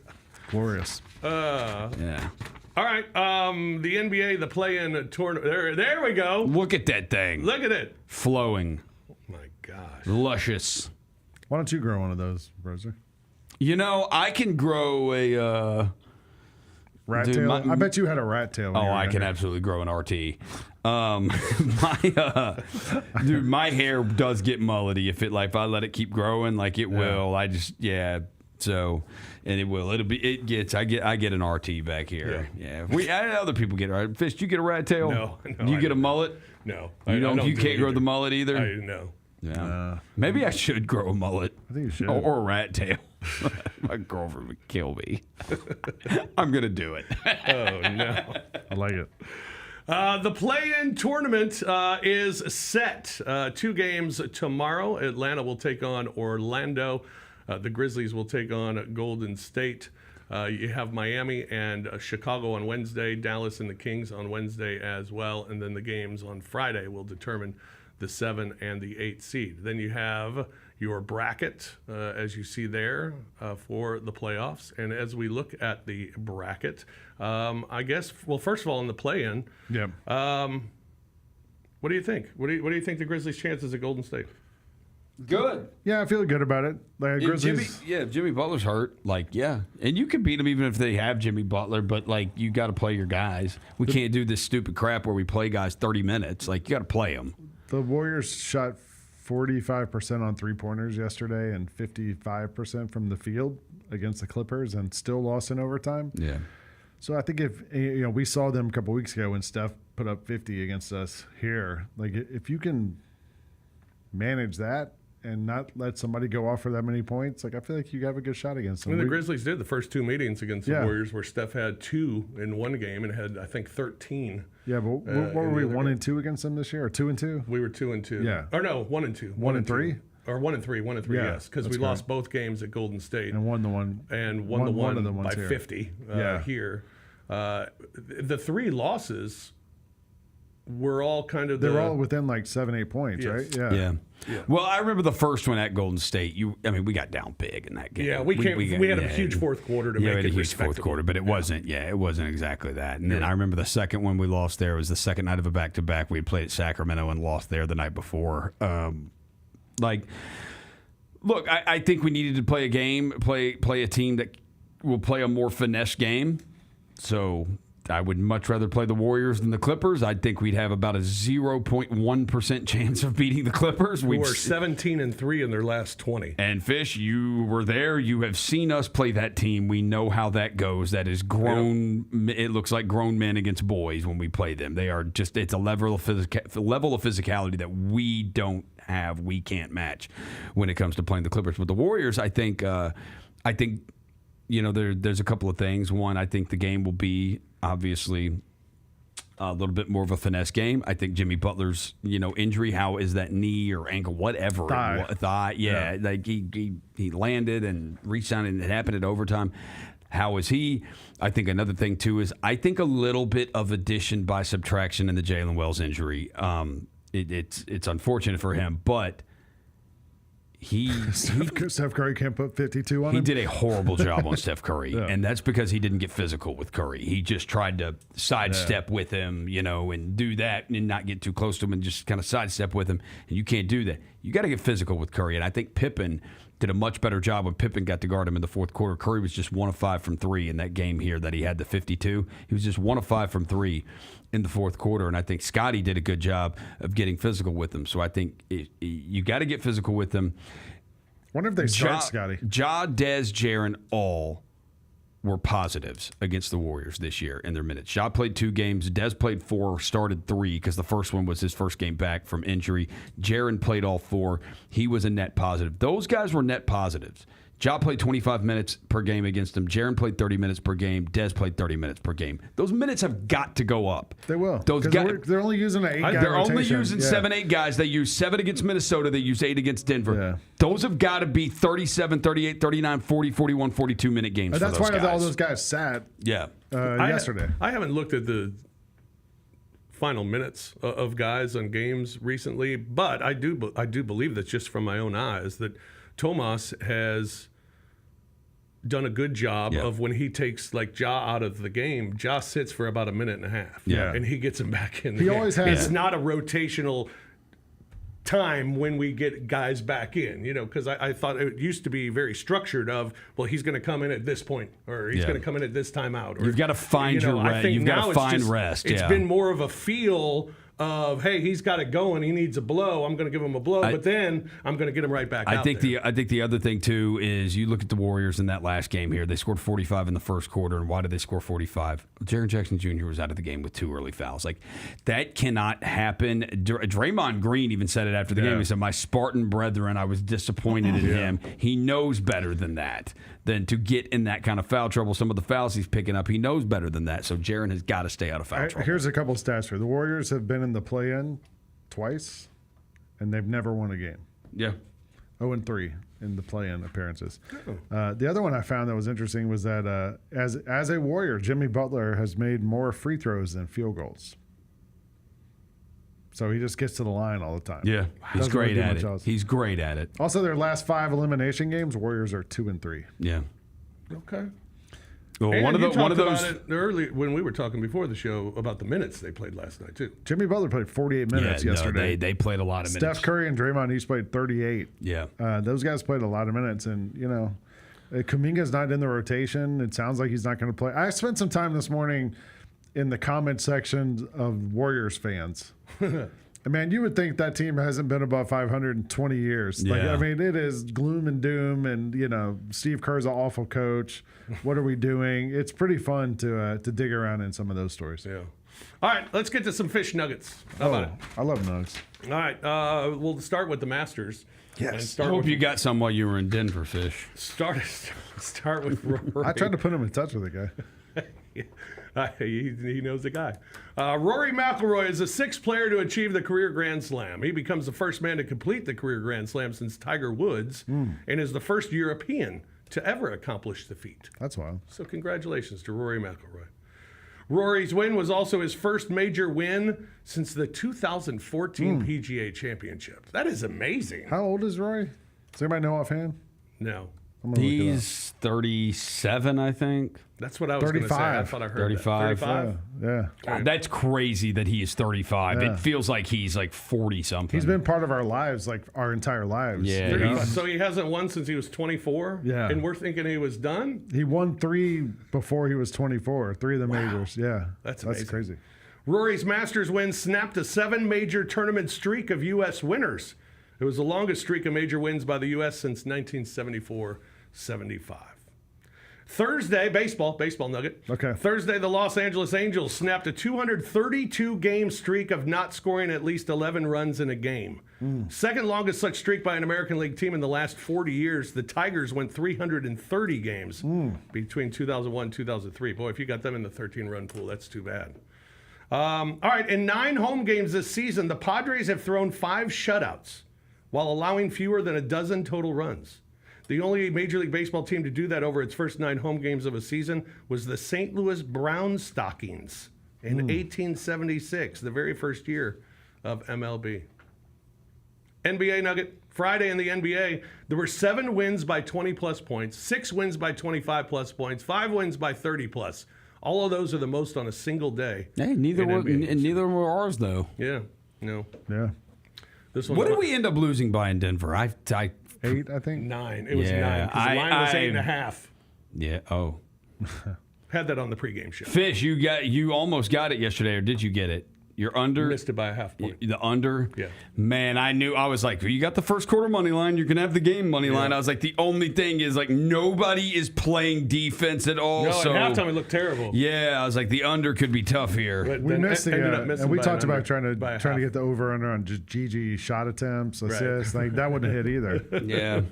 Speaker 3: Glorious.
Speaker 4: Yeah.
Speaker 2: All right. The NBA, the play-in tournament. There we go.
Speaker 4: Look at that thing.
Speaker 2: Look at it.
Speaker 4: Flowing.
Speaker 2: My gosh.
Speaker 4: Luscious.
Speaker 3: Why don't you grow one of those, Roser?
Speaker 4: I can grow a...
Speaker 3: Rat
Speaker 4: Dude,
Speaker 3: tail?
Speaker 4: my-
Speaker 3: I bet you had a rat tail. when you were
Speaker 4: I can
Speaker 3: younger.
Speaker 4: absolutely grow an RT. My hair does get mullety if I let it keep growing, like it will. So, and it will. I get an RT back here. Yeah. Other people get it. Fish, do you get a rat tail?
Speaker 2: No,
Speaker 4: Do you
Speaker 2: I
Speaker 4: get a
Speaker 2: don't.
Speaker 4: mullet?
Speaker 2: No.
Speaker 4: You don't. You
Speaker 2: do
Speaker 4: can't grow
Speaker 2: either.
Speaker 4: the mullet either.
Speaker 2: No.
Speaker 4: Yeah. Maybe I should grow a mullet.
Speaker 3: I think you should.
Speaker 4: Or a rat tail. My girlfriend would kill me. I'm gonna do it.
Speaker 2: Oh, no.
Speaker 3: I like it.
Speaker 2: The play-in tournament is set. 2 games tomorrow. Atlanta will take on Orlando. The Grizzlies will take on Golden State. You have Miami and Chicago on Wednesday, Dallas and the Kings on Wednesday as well. And then the games on Friday will determine the 7 and the 8 seed. Then you have your bracket, as you see there, for the playoffs. And as we look at the bracket, I guess, well, first of all, in the play-in,
Speaker 3: Yep.
Speaker 2: what do you think? What do you think the Grizzlies' chances at Golden State?
Speaker 4: Good.
Speaker 3: Yeah, I feel good about it. Like Grizzlies.
Speaker 4: If Jimmy Butler's hurt, and you can beat them even if they have Jimmy Butler, but you got to play your guys. We can't do this stupid crap where we play guys 30 minutes. You got to play them.
Speaker 3: The Warriors shot 45% on three-pointers yesterday and 55% from the field against the Clippers and still lost in overtime.
Speaker 4: Yeah.
Speaker 3: So I think if we saw them a couple weeks ago when Steph put up 50 against us here, if you can manage that and not let somebody go off for that many points, I feel like you have a good shot against them.
Speaker 2: And the Grizzlies did the first 2 meetings against the
Speaker 3: Yeah.
Speaker 2: Warriors, where Steph had 2 in one game and had, I think, 13.
Speaker 3: Yeah, but what were
Speaker 2: in
Speaker 3: we,
Speaker 2: the other
Speaker 3: 1
Speaker 2: game.
Speaker 3: and 2 against them this year, or 2 and 2?
Speaker 2: We were 2 and 2.
Speaker 3: Yeah.
Speaker 2: Or no, 1 and 2.
Speaker 3: 1 and 3?
Speaker 2: Or 1 and 3. 1 and 3.
Speaker 3: Yeah,
Speaker 2: Yes, because we
Speaker 3: that's
Speaker 2: lost
Speaker 3: correct.
Speaker 2: both games at Golden State
Speaker 3: And won the one.
Speaker 2: and won the one
Speaker 3: of the ones
Speaker 2: by
Speaker 3: here.
Speaker 2: 50
Speaker 3: Yeah.
Speaker 2: here. The 3 losses were all kind of
Speaker 3: They were all within 7-8 points,
Speaker 2: Yes.
Speaker 3: right?
Speaker 4: Yeah. Well, I remember the first one at Golden State. We got down big in that game.
Speaker 2: Yeah, we had a huge fourth quarter to
Speaker 4: we
Speaker 2: make
Speaker 4: had
Speaker 2: it
Speaker 4: a huge
Speaker 2: respectable.
Speaker 4: fourth quarter, but it wasn't. Yeah, it wasn't exactly that. And then I remember the second one we lost there was the second night of a back-to-back. We played at Sacramento and lost there the night before. Look, I think we needed to play a game, play a team that will play a more finesse game. So I would much rather play the Warriors than the Clippers. I think we'd have about a 0.1% chance of beating the Clippers.
Speaker 2: We were 17-3 in their last 20.
Speaker 4: And Fish, you were there. You have seen us play that team. We know how that goes. That is grown. It looks like grown men against boys when we play them. They are just. It's a level of physicality that we don't have. We can't match when it comes to playing the Clippers. But the Warriors, I think. There's a couple of things. One, I think the game will be obviously a little bit more of a finesse game. I think Jimmy Butler's, injury, how is that knee or ankle, whatever. Thigh. Yeah. He landed and re-signed and it happened at overtime. How is he? I think another thing, too, is I think a little bit of addition by subtraction in the Jalen Wells injury. It's unfortunate for him, but
Speaker 3: Steph Curry can't put 52 on him.
Speaker 4: He did a horrible job on Steph Curry, and that's because he didn't get physical with Curry. He just tried to sidestep with him, and do that and not get too close to him and just kind of sidestep with him. And you can't do that. You got to get physical with Curry. And I think Pippen did a much better job when Pippen got to guard him in the fourth quarter. Curry was just 1 of 5 from 3 in that game here that he had the 52. He was just 1 of 5 from 3 in the fourth quarter, and I think Scotty did a good job of getting physical with him. So I think you got to get physical with him.
Speaker 3: Wonder if they start Scotty.
Speaker 4: Ja, Dez, Jaren, all were positives against the Warriors this year in their minutes. Ja played 2 games. Dez played 4, started 3 because the first one was his first game back from injury. Jaren played all 4. He was a net positive. Those guys were net positives. Ja played 25 minutes per game against him. Jaren played 30 minutes per game. Dez played 30 minutes per game. Those minutes have got to go up.
Speaker 3: They will.
Speaker 4: Those guys,
Speaker 3: they're only using an 8-guy
Speaker 4: They're only
Speaker 3: rotation.
Speaker 4: using 7, 8 guys. They use 7 against Minnesota. They use 8 against Denver.
Speaker 3: Yeah.
Speaker 4: Those have got to be 37, 38, 39, 40, 41, 42-minute games for
Speaker 3: That's
Speaker 4: those
Speaker 3: why
Speaker 4: guys.
Speaker 3: all those guys sat yesterday.
Speaker 2: I haven't looked at the final minutes of guys on games recently, but I do believe that just from my own eyes that Tomas has done a good job of when he takes like Ja out of the game, Ja sits for about a minute and a half.
Speaker 4: Yeah.
Speaker 2: And he gets him back in the
Speaker 3: He
Speaker 2: game.
Speaker 3: always has.
Speaker 2: It's not a rotational time when we get guys back in, because I thought it used to be very structured of, well, he's going to come in at this point or he's going to come in at this time out. Or,
Speaker 4: You've got to find your rest. You've got to find rest.
Speaker 2: It's been more of a feel of, hey, he's got it going. He needs a blow. I'm going to give him a blow, but then I'm going to get him right back out
Speaker 4: I think
Speaker 2: there.
Speaker 4: the other thing too is you look at the Warriors in that last game here. They scored 45 in the first quarter, and why did they score 45? Jaren Jackson Jr. was out of the game with 2 early fouls. Like that cannot happen. Draymond Green even said it after the game. He said, "My Spartan brethren, I was disappointed in him. He knows better than that, than to get in that kind of foul trouble. Some of the fouls he's picking up, he knows better than that. So Jaren has got to stay out of foul trouble."
Speaker 3: Here's a couple of stats here. The Warriors have been in the play-in twice, and they've never won a game.
Speaker 4: Yeah.
Speaker 3: 0-3 in the play-in appearances. The other one I found that was interesting was that as a Warrior, Jimmy Butler has made more free throws than field goals. So he just gets to the line all the time.
Speaker 4: Yeah, he's
Speaker 3: Doesn't
Speaker 4: great
Speaker 3: really do
Speaker 4: at
Speaker 3: much
Speaker 4: it.
Speaker 3: else.
Speaker 4: He's great at it.
Speaker 3: Also, their last 5 elimination games, Warriors are 2-3.
Speaker 4: Yeah.
Speaker 2: Okay.
Speaker 4: Well,
Speaker 2: And
Speaker 4: one of
Speaker 2: you
Speaker 4: those.
Speaker 2: talked about it early when we were talking before the show about the minutes they played last night too.
Speaker 3: Jimmy Butler played 48 minutes yesterday.
Speaker 4: They played a lot of minutes.
Speaker 3: Steph Curry and Draymond each played 38.
Speaker 4: Yeah.
Speaker 3: Those guys played a lot of minutes, and Kuminga's not in the rotation. It sounds like he's not going to play. I spent some time this morning in the comment section of Warriors fans. Man, you would think that team hasn't been above 500 in 20 years.
Speaker 4: Yeah.
Speaker 3: It is gloom and doom, and Steve Kerr's an awful coach. What are we doing? It's pretty fun to dig around in some of those stories.
Speaker 2: Yeah. All right, let's get to some fish nuggets. How about it?
Speaker 3: I love nugs.
Speaker 2: All right, we'll start with the Masters.
Speaker 3: Yes.
Speaker 2: And
Speaker 4: I
Speaker 2: start
Speaker 4: hope
Speaker 2: with,
Speaker 4: you got some while you were in Denver, Fish.
Speaker 2: start with Rory.
Speaker 3: I tried to put him in touch with the guy.
Speaker 2: He knows the guy. Rory McIlroy is the 6th player to achieve the career Grand Slam. He becomes the first man to complete the career Grand Slam since Tiger Woods and is the first European to ever accomplish the feat.
Speaker 3: That's wild.
Speaker 2: So congratulations to Rory McIlroy. Rory's win was also his first major win since the 2014 PGA Championship. That is amazing.
Speaker 3: How old is Rory? Does anybody know offhand?
Speaker 2: No.
Speaker 3: I'm gonna look it up.
Speaker 4: He's 37, I think.
Speaker 2: That's what I was going to say. I
Speaker 3: 35.
Speaker 2: thought I heard
Speaker 4: 35.
Speaker 2: that. 35?
Speaker 3: Yeah.
Speaker 4: God, that's crazy that he is 35.
Speaker 3: Yeah.
Speaker 4: It feels like he's like 40 something.
Speaker 3: He's been part of our lives, like our entire lives.
Speaker 4: Yeah,
Speaker 3: you know?
Speaker 2: 35. So he hasn't won since he was 24?
Speaker 3: Yeah.
Speaker 2: And we're thinking he was done?
Speaker 3: He won 3 before he was 24. 3 of the majors. Yeah.
Speaker 2: That's amazing.
Speaker 3: crazy.
Speaker 2: Rory's Masters win snapped a 7-major tournament streak of U.S. winners. It was the longest streak of major wins by the U.S. since 1974-75. Thursday, baseball nugget.
Speaker 3: Okay.
Speaker 2: Thursday, the Los Angeles Angels snapped a 232-game streak of not scoring at least 11 runs in a game. Second longest such streak by an American League team in the last 40 years. The Tigers went 330 games between 2001 and 2003. Boy, if you got them in the 13-run pool, that's too bad. All right, in 9 home games this season, the Padres have thrown 5 shutouts while allowing fewer than a dozen total runs. The only Major League Baseball team to do that over its first 9 home games of a season was the St. Louis Brown Stockings in 1876, the very first year of MLB. NBA nugget. Friday in the NBA, there were 7 wins by 20-plus points, 6 wins by 25-plus points, 5 wins by 30-plus. All of those are the most on a single day.
Speaker 4: Hey, neither
Speaker 2: in
Speaker 4: were
Speaker 2: NBA.
Speaker 4: and neither were ours though.
Speaker 2: Yeah, no.
Speaker 3: Yeah.
Speaker 2: This one.
Speaker 4: What did we end up losing by in Denver? I
Speaker 3: 8, I think.
Speaker 2: 9. It was
Speaker 4: Yeah,
Speaker 2: 9 because the line was 8.5.
Speaker 4: Yeah. Oh,
Speaker 2: Had that on the pregame show.
Speaker 4: Fish, you almost got it yesterday, or did you get it? You're under.
Speaker 2: Missed it by a half point.
Speaker 4: The under?
Speaker 2: Yeah.
Speaker 4: Man, I was like, you got the first quarter money line. You can have the game money line. I was like, the only thing is, like, nobody is playing defense at all.
Speaker 2: No,
Speaker 4: so,
Speaker 2: at halftime it looked terrible.
Speaker 4: yeah, I was like, the under could be tough here.
Speaker 2: But
Speaker 3: We
Speaker 2: then
Speaker 3: missed
Speaker 2: ended
Speaker 3: the
Speaker 2: up missing
Speaker 3: and we
Speaker 2: by
Speaker 3: talked
Speaker 2: an
Speaker 3: about
Speaker 2: under, by a
Speaker 3: trying to
Speaker 2: half.
Speaker 3: get the over under on just GG shot attempts, assists. Like that wouldn't hit either.
Speaker 4: Yeah.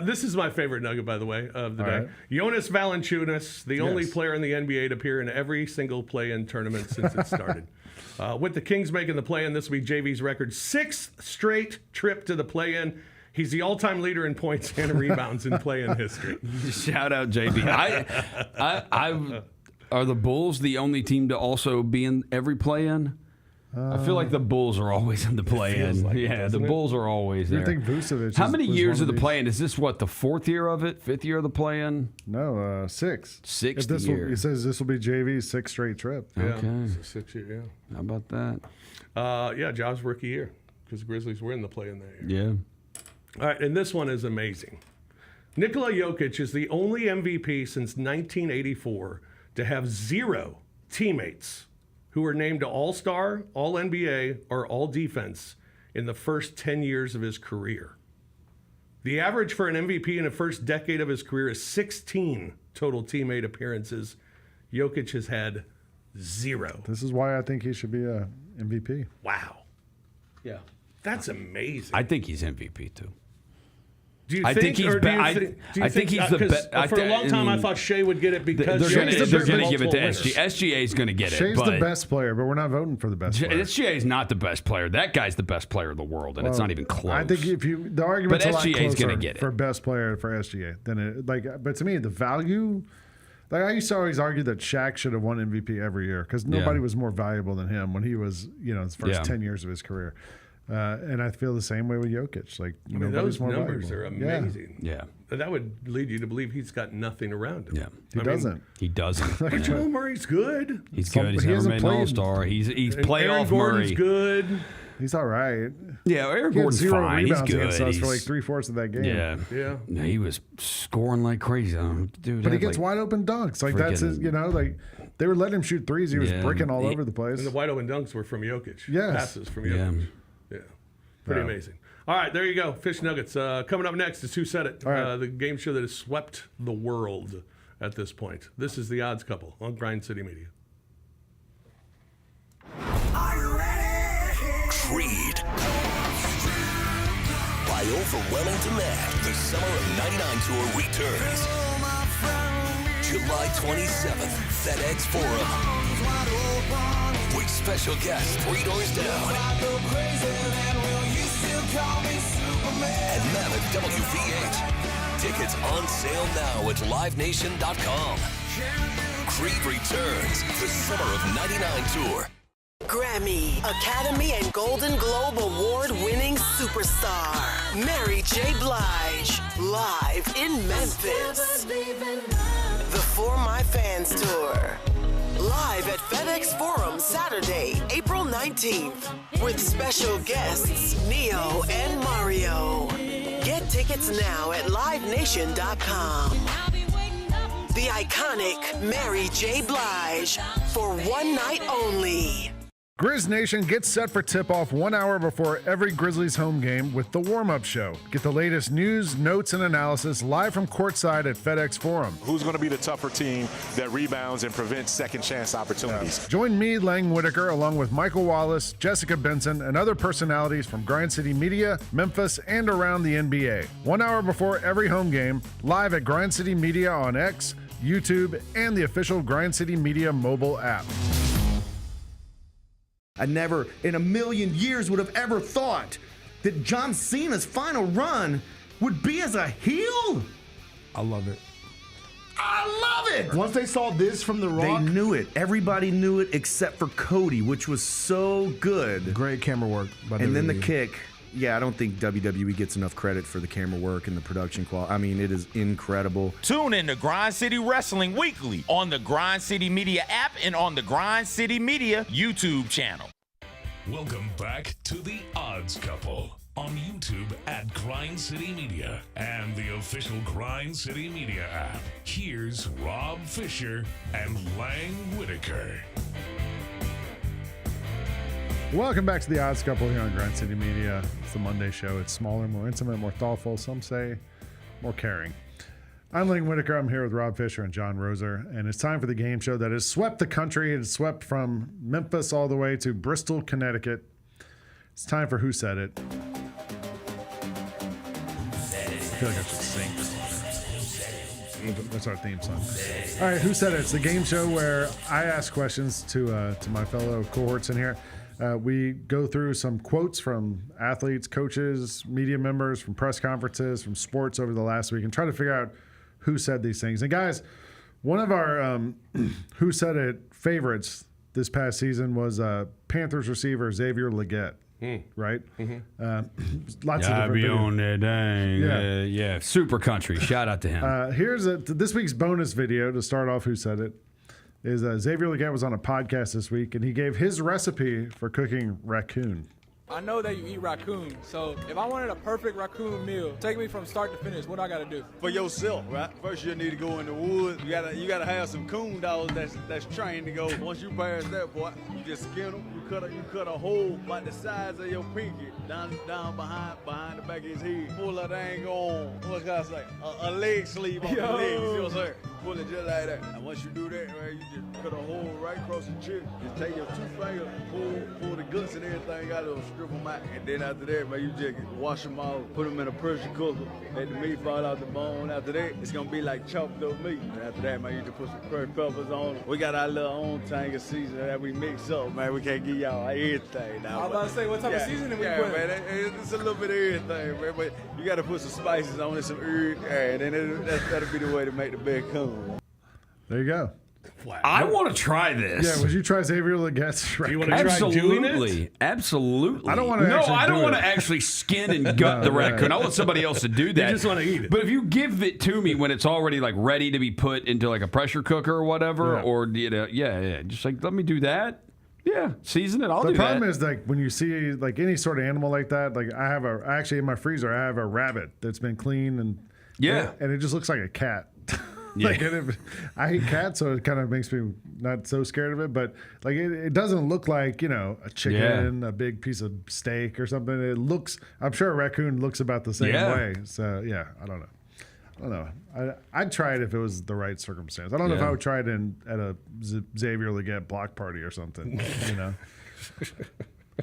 Speaker 2: This is my favorite nugget, by the way, of the
Speaker 3: All
Speaker 2: day.
Speaker 3: right.
Speaker 2: Jonas Valanciunas, the only
Speaker 3: Yes.
Speaker 2: player in the NBA to appear in every single play-in tournament since it started. With the Kings making the play-in, this will be JV's record 6th straight trip to the play-in. He's the all-time leader in points and rebounds in play-in history.
Speaker 4: Shout out, JB. Are the Bulls the only team to also be in every play-in? I feel like the Bulls are always in the play-in.
Speaker 2: like it,
Speaker 4: Yeah, the
Speaker 2: doesn't it?
Speaker 4: Bulls are always
Speaker 3: You
Speaker 4: there.
Speaker 3: think Vucevic?
Speaker 4: How many
Speaker 3: was
Speaker 4: years
Speaker 3: one
Speaker 4: of the
Speaker 3: these?
Speaker 4: play-in? Is this what, the 4th year of it? 5th year of the play-in?
Speaker 3: No, 6.
Speaker 4: 6th
Speaker 3: If this
Speaker 4: year.
Speaker 3: He says this will be JV's 6th straight trip.
Speaker 4: Okay.
Speaker 2: So 6 years, yeah.
Speaker 4: How about that?
Speaker 2: Yeah, Ja's rookie year because the Grizzlies were in the play-in that year.
Speaker 4: Yeah.
Speaker 2: All right, and this one is amazing. Nikola Jokic is the only MVP since 1984 to have 0 teammates who were named to All-Star, All-NBA, or All-Defense in the first 10 years of his career. The average for an MVP in the first decade of his career is 16 total teammate appearances. Jokic has had 0.
Speaker 3: This is why I think he should be a MVP.
Speaker 2: Wow.
Speaker 4: Yeah.
Speaker 2: That's amazing.
Speaker 4: I think he's MVP too.
Speaker 2: Do you
Speaker 4: I think he's
Speaker 2: or do
Speaker 4: be-
Speaker 2: you
Speaker 4: I-
Speaker 2: think, do you
Speaker 4: I think he's the
Speaker 2: 'cause
Speaker 4: be- I
Speaker 2: For a long time, I
Speaker 4: mean,
Speaker 2: thought Shea would get it
Speaker 4: They're
Speaker 2: because
Speaker 4: going
Speaker 2: Shea's
Speaker 4: to
Speaker 2: the
Speaker 4: give it
Speaker 2: multiple
Speaker 4: to
Speaker 2: winners.
Speaker 4: SGA. SGA is going to get
Speaker 3: Shea's
Speaker 4: it. But
Speaker 3: the best player, but we're not voting for the best player.
Speaker 4: SGA is not the best player. That guy's the best player in the world, and it's not even close.
Speaker 3: I think if you the argument's
Speaker 4: But
Speaker 3: a lot
Speaker 4: SGA is
Speaker 3: closer
Speaker 4: gonna get it.
Speaker 3: for best player for SGA than it like. But to me, the value. Like I used to always argue that Shaq should have won MVP every year because nobody was more valuable than him when he was, his first 10 years of his career. And I feel the same way with Jokic. Like,
Speaker 2: I mean,
Speaker 3: nobody's
Speaker 2: those
Speaker 3: more
Speaker 2: numbers
Speaker 3: valuable.
Speaker 2: are amazing.
Speaker 4: Yeah.
Speaker 2: That would lead you to believe he's got nothing around him.
Speaker 4: Yeah.
Speaker 3: He doesn't.
Speaker 4: He doesn't.
Speaker 2: But Jamal Murray's good.
Speaker 4: He's good. He's
Speaker 3: He
Speaker 4: never
Speaker 3: hasn't
Speaker 4: made an
Speaker 3: played.
Speaker 4: All-Star. He's
Speaker 2: Aaron
Speaker 4: playoff
Speaker 2: Gordon's
Speaker 4: Murray.
Speaker 2: good.
Speaker 3: He's all right.
Speaker 4: Yeah, Aaron
Speaker 3: He had
Speaker 4: Gordon's
Speaker 3: 0
Speaker 4: fine. He's
Speaker 3: rebounds
Speaker 4: good.
Speaker 3: against us for like
Speaker 4: He's-
Speaker 3: 3/4 of that game.
Speaker 4: Yeah.
Speaker 2: Yeah.
Speaker 4: No, he was scoring like crazy. Dude,
Speaker 3: But he
Speaker 4: had,
Speaker 3: gets
Speaker 4: like,
Speaker 3: wide open dunks. Like that's his,
Speaker 4: freaking-
Speaker 3: like they were letting him shoot threes. He was
Speaker 4: Yeah.
Speaker 3: bricking all over the place.
Speaker 2: And the wide open dunks were from Jokic.
Speaker 3: Yes.
Speaker 2: Passes from
Speaker 4: Yeah.
Speaker 2: Jokic. Yeah. Pretty
Speaker 3: Yeah.
Speaker 2: amazing. All right, there you go. Fish Nuggets. Coming up next is Who Said It?
Speaker 3: All right.
Speaker 2: The game show that has swept the world at this point. This is The Odds Couple on Grind City Media.
Speaker 9: Creed. By overwhelming demand, the Summer of '99 tour returns. July 27th, FedEx Forum. With special guests 3 Doors Down. And Mammoth WVH. Tickets on sale now at livenation.com. Creed returns, the Summer of '99 tour.
Speaker 10: Grammy, Academy, and Golden Globe Award-winning superstar Mary J. Blige, live in Memphis. The For My Fans Tour, live at FedEx Forum Saturday, April 19th, with special guests Neo and Mario. Get tickets now at livenation.com. The iconic Mary J. Blige for one night only.
Speaker 3: Grizz Nation gets set for tip-off 1 hour before every Grizzlies home game with the warm-up show. Get the latest news, notes, and analysis live from courtside at FedEx Forum.
Speaker 11: Who's going to be the tougher team that rebounds and prevents second chance opportunities?
Speaker 3: Join me, Lang Whitaker, along with Michael Wallace, Jessica Benson, and other personalities from Grind City Media, Memphis, and around the NBA. 1 hour before every home game, live at Grind City Media on X, YouTube, and the official Grind City Media mobile app.
Speaker 7: I never in a million years would have ever thought that John Cena's final run would be as a heel.
Speaker 8: I love it.
Speaker 7: I love it.
Speaker 8: Once they saw this from The
Speaker 7: They
Speaker 8: Rock,
Speaker 7: knew it. Everybody knew it except for Cody, which was so good.
Speaker 8: great camera work. By
Speaker 7: And then the
Speaker 8: WWE.
Speaker 7: kick. Yeah, I don't think WWE gets enough credit for the camera work and the production quality. I mean, it is incredible.
Speaker 6: Tune in to Grind City Wrestling weekly on the Grind City Media app and on the Grind City Media YouTube channel.
Speaker 1: Welcome back to The Odds Couple on YouTube at Grind City Media and the official Grind City Media app. Here's Rob Fisher and Lang Whitaker.
Speaker 3: Welcome back to the Odds Couple here on Grind City Media. It's the Monday show. It's smaller, more intimate, more thoughtful. Some say more caring. I'm Lang Whitaker. I'm here with Rob Fisher and John Roser, and it's time for the game show that has swept the country. It's swept from Memphis all the way to Bristol, Connecticut. It's time for Who Said It. I feel like I should sing. That's our theme song. All right, Who Said It? It's the game show where I ask questions to my fellow cohorts in here. We go through some quotes from athletes, coaches, media members, from press conferences, from sports over the last week, and try to figure out who said these things. And guys, one of our Who Said It favorites this past season was Panthers receiver Xavier Legette. Right? Mm-hmm. Lots of different videos.
Speaker 4: On that dang. Yeah. Super country. Shout out to him.
Speaker 3: Here's this week's bonus video to start off Who Said It. Is Xavier Legette was on a podcast this week, and he gave his recipe for cooking raccoon.
Speaker 12: I know that you eat raccoon, so if I wanted a perfect raccoon meal, take me from start to finish, what do I gotta do?
Speaker 13: For yourself, right? First you need to go in the woods. You gotta have some coon dogs that's trained to go. Once you pass that, boy, you just skin them. You cut a hole about the size of your pinky down behind the back of his head. Pull a dang on, what can I say? A leg sleeve on the legs. You know what I'm saying? Pull it just like that. And once you do that, man, you just cut a hole right across the chest. Just take your 2 fingers, pull the guts and everything out of them, strip them out. And then after that, man, you just wash them off, put them in a pressure cooker, let the meat fall out the bone. After that, it's gonna be like chopped up meat. And after that, man, you just put some crushed peppers on it. We got our little own thing of seasoning that we mix up, man. We can't give y'all everything now.
Speaker 12: I was about to say, what type of seasoning we put?
Speaker 13: Man, it's a little bit of everything, man. But you gotta put some spices on it, some herb, and then that'll be the way to make the best coon.
Speaker 3: There you go.
Speaker 4: Wow. I want to try this.
Speaker 3: Yeah, would you try Xavier Legette's raccoon?
Speaker 2: You want to try doing it?
Speaker 4: Absolutely.
Speaker 3: I don't want to.
Speaker 4: No, I don't want to actually skin and gut the raccoon. I want somebody else to do that.
Speaker 2: You just want to eat it.
Speaker 4: But if you give it to me when it's already like ready to be put into like a pressure cooker or whatever, or just like let me do that. Yeah, season it. I'll do that.
Speaker 3: The problem is like when you see like any sort of animal like that. Like actually in my freezer I have a rabbit that's been cleaned and it just looks like a cat. Like I hate cats, so it kind of makes me not so scared of it. But like it doesn't look like a chicken, a big piece of steak or something. It looks. I'm sure a raccoon looks about the same way. So I don't know. I'd try it if it was the right circumstance. I don't know if I would try it at a Xavier Legette block party or something.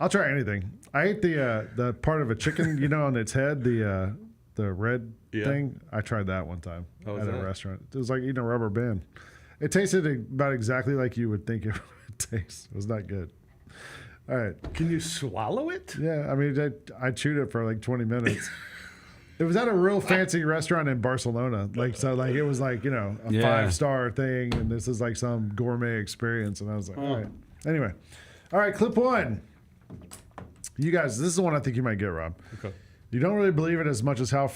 Speaker 3: I'll try anything. I ate the part of a chicken, on its head, the red thing. I tried that one time at a restaurant. It was like eating a rubber band. It tasted about exactly like you would think it would taste. It was not good. All right.
Speaker 2: Can you swallow it?
Speaker 3: Yeah. I mean, I chewed it for like 20 minutes. It was at a real fancy restaurant in Barcelona. It was like, a 5-star thing. And this is like some gourmet experience. And I was like, all right. Anyway. All right. Clip 1. You guys, this is the one I think you might get, Rob.
Speaker 2: Okay.
Speaker 3: You don't really believe it as much as how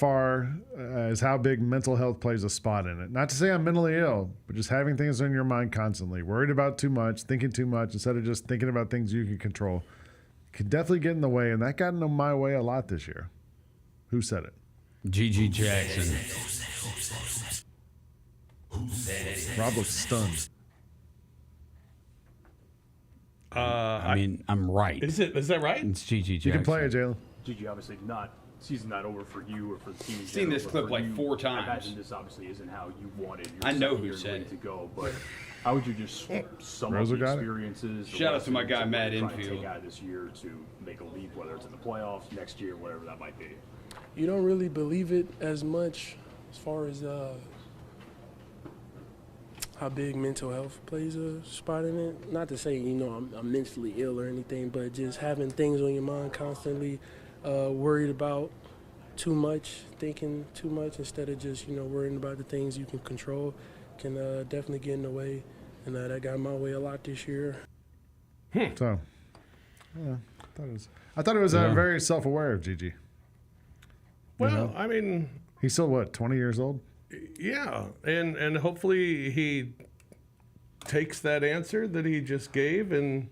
Speaker 3: big mental health plays a spot in it. Not to say I'm mentally ill, but just having things on your mind constantly, worried about too much, thinking too much, instead of just thinking about things you can control, can definitely get in the way, and that got in my way a lot this year. Who said it?
Speaker 4: G.G. Jackson.
Speaker 3: Rob looks stunned.
Speaker 4: I'm right.
Speaker 2: Is that right?
Speaker 4: It's G.G. Jackson.
Speaker 3: You can play it, Jalen.
Speaker 14: Gigi, obviously season not over for you or for the team.
Speaker 4: I've seen this clip like 4 times.
Speaker 14: I imagine this obviously isn't how you wanted your
Speaker 4: I know who
Speaker 14: year
Speaker 4: said it
Speaker 14: to go, but how would you just sum up
Speaker 3: Rosa
Speaker 14: the
Speaker 3: got it.
Speaker 14: experiences?
Speaker 4: Shout out to my guy, Matt
Speaker 14: Trying to
Speaker 4: Infield.
Speaker 14: take out this year to make a leap, whether it's in the playoffs next year, whatever that might be.
Speaker 15: You don't really believe it as much as far as how big mental health plays a spot in it. Not to say, I'm mentally ill or anything, but just having things on your mind constantly, worried about too much, thinking too much instead of just, worrying about the things you can control can definitely get in the way. And that got in my way a lot this year.
Speaker 3: So, I thought it was very self-aware of Gigi.
Speaker 2: Well, I mean,
Speaker 3: he's still 20 years old?
Speaker 2: Yeah, and hopefully he takes that answer that he just gave and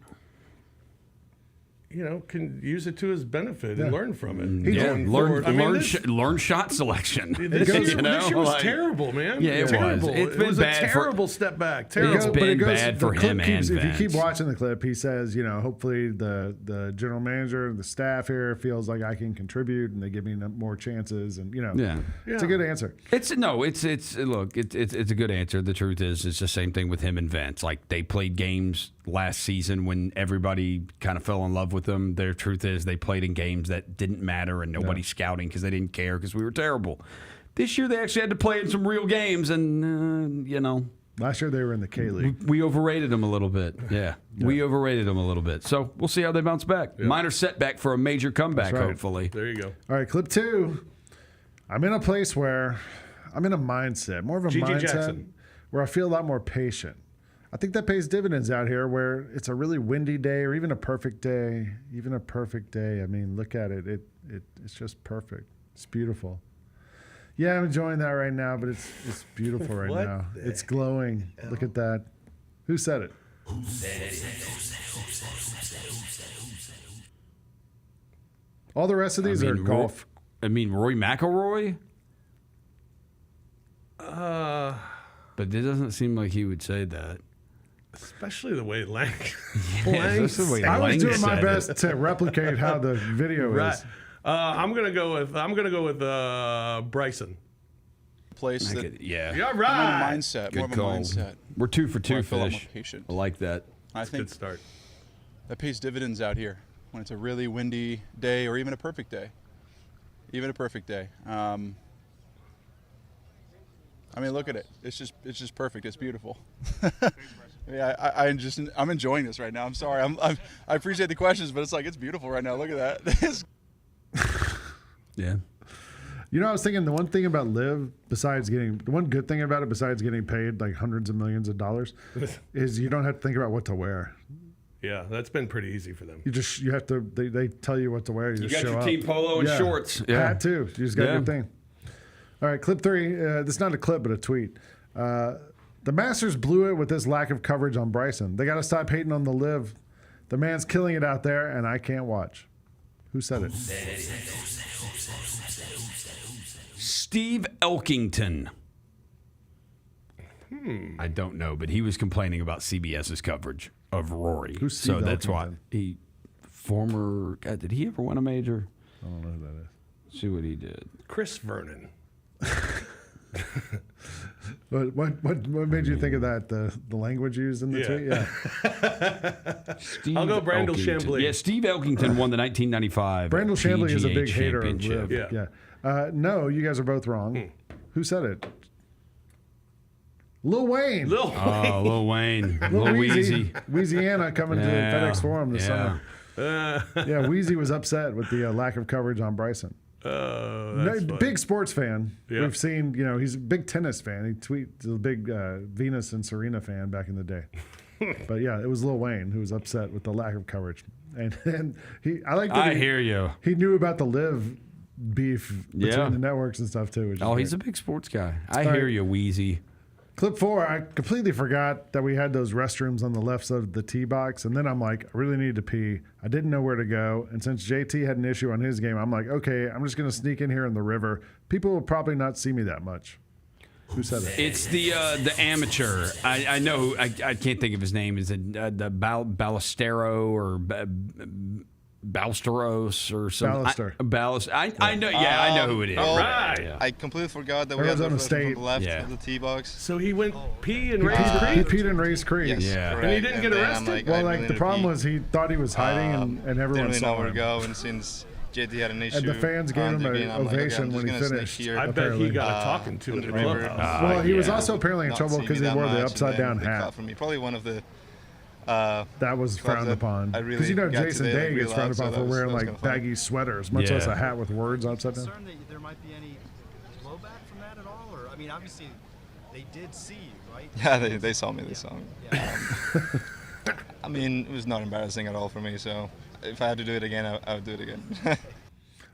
Speaker 2: can use it to his benefit and learn from it.
Speaker 4: Learn shot selection.
Speaker 2: This year was terrible, man.
Speaker 4: Yeah, it
Speaker 2: terrible.
Speaker 4: was. It's
Speaker 2: It
Speaker 4: been
Speaker 2: was
Speaker 4: bad
Speaker 2: a terrible step back. Terrible.
Speaker 4: It's been bad for him and
Speaker 3: If you
Speaker 4: Vince.
Speaker 3: keep watching the clip, he says, hopefully the general manager and the staff here feels like I can contribute and they give me more chances. And, it's a good answer.
Speaker 4: It's a good answer. The truth is, it's the same thing with him and Vince. Like, they played games last season when everybody kind of fell in love with them. Their truth is they played in games that didn't matter and nobody's scouting because they didn't care because we were terrible. This year they actually had to play in some real games, and
Speaker 3: last year they were in the K-League.
Speaker 4: We overrated them a little bit. Yeah, we overrated them a little bit. So we'll see how they bounce back.
Speaker 2: Yeah.
Speaker 4: Minor setback for a major comeback,
Speaker 3: That's right.
Speaker 4: hopefully.
Speaker 2: There you go.
Speaker 3: All right, clip 2. I'm in a place where I'm in a mindset, more of a
Speaker 2: G.G.
Speaker 3: mindset
Speaker 2: Jackson.
Speaker 3: where I feel a lot more patient. I think that pays dividends out here where it's a really windy day or even a perfect day. Even a perfect day. I mean, look at it. It's just perfect. It's beautiful. Yeah, I'm enjoying that right now, but it's beautiful right
Speaker 2: What
Speaker 3: now.
Speaker 2: the
Speaker 3: It's glowing. Look at that. Who said it? All the rest of these are golf.
Speaker 4: Rory McIlroy? But it doesn't seem like he would say that.
Speaker 2: Especially the way Lang.
Speaker 3: I was doing my best to replicate how the video
Speaker 2: Right.
Speaker 3: is.
Speaker 2: I'm gonna go with Bryson.
Speaker 16: Place that,
Speaker 4: yeah.
Speaker 2: Yeah,
Speaker 16: more
Speaker 2: right.
Speaker 16: of a mindset.
Speaker 4: Good
Speaker 16: more of a
Speaker 4: call.
Speaker 16: mindset.
Speaker 4: We're 2 for 2,
Speaker 16: Where I feel a lot
Speaker 4: Fish.
Speaker 16: more patient.
Speaker 4: I like that.
Speaker 16: I think
Speaker 2: Good start.
Speaker 16: that pays dividends out here when it's a really windy day or even a perfect day. Even a perfect day. Look at it. It's just perfect. It's beautiful. I'm enjoying this right now. I'm sorry. I appreciate the questions, but it's beautiful right now. Look at that.
Speaker 4: Yeah.
Speaker 3: I was thinking the one thing about Live, the one good thing about it besides getting paid like hundreds of millions of dollars, is you don't have to think about what to wear.
Speaker 2: Yeah, that's been pretty easy for them.
Speaker 3: You have to. They tell you what to wear. You just
Speaker 4: got
Speaker 3: show
Speaker 4: your
Speaker 3: up.
Speaker 4: team polo and shorts. Yeah.
Speaker 3: Hat too. You just got your thing. All right, clip 3. This is not a clip, but a tweet. The Masters blew it with this lack of coverage on Bryson. They got to stop hating on the Live. The man's killing it out there, and I can't watch. Who said it?
Speaker 4: Steve Elkington. I don't know, but he was complaining about CBS's coverage of Rory.
Speaker 3: Who's Steve
Speaker 4: that's why
Speaker 3: Elkington?
Speaker 4: God, did he ever win a major?
Speaker 3: I don't know who that is.
Speaker 4: Let's see what he did.
Speaker 2: Chris Vernon.
Speaker 3: What made you think of that? The language used in the tweet? Yeah.
Speaker 4: Steve
Speaker 2: I'll go Brandel
Speaker 4: Elkington.
Speaker 2: Chambly.
Speaker 4: Yeah, Steve Elkington won the 1995
Speaker 3: Brandel Chambly is a
Speaker 4: PGA
Speaker 3: big hater of
Speaker 4: Championship.
Speaker 3: Liv.
Speaker 2: Yeah.
Speaker 3: No, you guys are both wrong. Who said it? Lil Wayne.
Speaker 4: Oh, Lil Wayne.
Speaker 3: Lil
Speaker 4: Lil
Speaker 3: Weezy.
Speaker 4: Weezy.
Speaker 3: Louisiana coming to the FedEx Forum this summer.
Speaker 2: Uh,
Speaker 3: Yeah, Weezy was upset with the lack of coverage on Bryson.
Speaker 2: that's funny.
Speaker 3: Big sports fan.
Speaker 2: Yeah.
Speaker 3: We've seen, he's a big tennis fan. He tweets a big Venus and Serena fan back in the day. But yeah, it was Lil Wayne who was upset with the lack of coverage. And I like that
Speaker 4: I hear you.
Speaker 3: he knew about the Live beef between
Speaker 4: Yeah.
Speaker 3: the networks and stuff too.
Speaker 4: Oh, he's a big sports guy. I
Speaker 3: All
Speaker 4: hear
Speaker 3: right.
Speaker 4: you, Wheezy.
Speaker 3: Clip 4, I completely forgot that we had those restrooms on the left side of the tee box. And then I'm like, I really need to pee. I didn't know where to go. And since JT had an issue on his game, I'm like, okay, I'm just going to sneak in here in the river. People will probably not see me that much. Who said it?
Speaker 4: It's the amateur. I know. I can't think of his name. Is it the Ballestero or Balsteros or something?
Speaker 3: Ballister.
Speaker 4: I know. Yeah, I know who it is.
Speaker 2: All right.
Speaker 4: Yeah.
Speaker 16: I completely forgot that we had
Speaker 3: Arizona
Speaker 16: the
Speaker 3: State.
Speaker 16: from the left
Speaker 4: Yeah.
Speaker 16: of the tee box.
Speaker 2: So he went pee and
Speaker 3: He
Speaker 2: raised
Speaker 3: peed
Speaker 2: Creek.
Speaker 3: in Race Creek.
Speaker 16: Yes,
Speaker 4: Yeah.
Speaker 16: correct.
Speaker 2: And he didn't get
Speaker 16: then I'm
Speaker 2: arrested?
Speaker 3: Well,
Speaker 16: I
Speaker 3: like
Speaker 16: really
Speaker 3: the
Speaker 16: need to
Speaker 3: problem
Speaker 16: pee.
Speaker 3: was he thought he was hiding and everyone
Speaker 16: didn't really
Speaker 3: saw
Speaker 16: know where to
Speaker 3: him.
Speaker 16: go, and since JT had an issue,
Speaker 3: And the fans gave him an
Speaker 16: I'm like, okay,
Speaker 3: ovation
Speaker 16: I'm just
Speaker 3: when he
Speaker 16: gonna sneak
Speaker 3: finished.
Speaker 16: here.
Speaker 2: I bet
Speaker 3: apparently.
Speaker 2: he got a talking to
Speaker 16: on
Speaker 2: in the
Speaker 16: the river.
Speaker 2: clubhouse.
Speaker 3: Well, he was
Speaker 4: yeah.
Speaker 3: also apparently in
Speaker 16: Not
Speaker 3: trouble
Speaker 16: see
Speaker 3: because
Speaker 16: me
Speaker 3: he
Speaker 16: that
Speaker 3: wore the
Speaker 16: much,
Speaker 3: upside
Speaker 16: and
Speaker 3: down
Speaker 16: then they
Speaker 3: hat.
Speaker 16: caught from me. Probably one of the
Speaker 3: That was frowned
Speaker 16: that
Speaker 3: upon.
Speaker 16: I
Speaker 3: Because
Speaker 16: really got
Speaker 3: Jason
Speaker 16: today, like,
Speaker 3: Day gets
Speaker 16: real
Speaker 3: frowned
Speaker 16: loud, so
Speaker 3: upon for
Speaker 16: that was-
Speaker 3: wearing
Speaker 16: that was
Speaker 3: like
Speaker 16: kinda funny.
Speaker 3: baggy sweaters, much
Speaker 4: Yeah.
Speaker 3: less a hat with words upside down.
Speaker 17: Concerned that there might be any blowback from that at all? Or, I mean, obviously, they did see you, right?
Speaker 16: Yeah, they saw me. They saw me. I mean, it was not embarrassing at all for me. So if I had to do it again, I would do it again.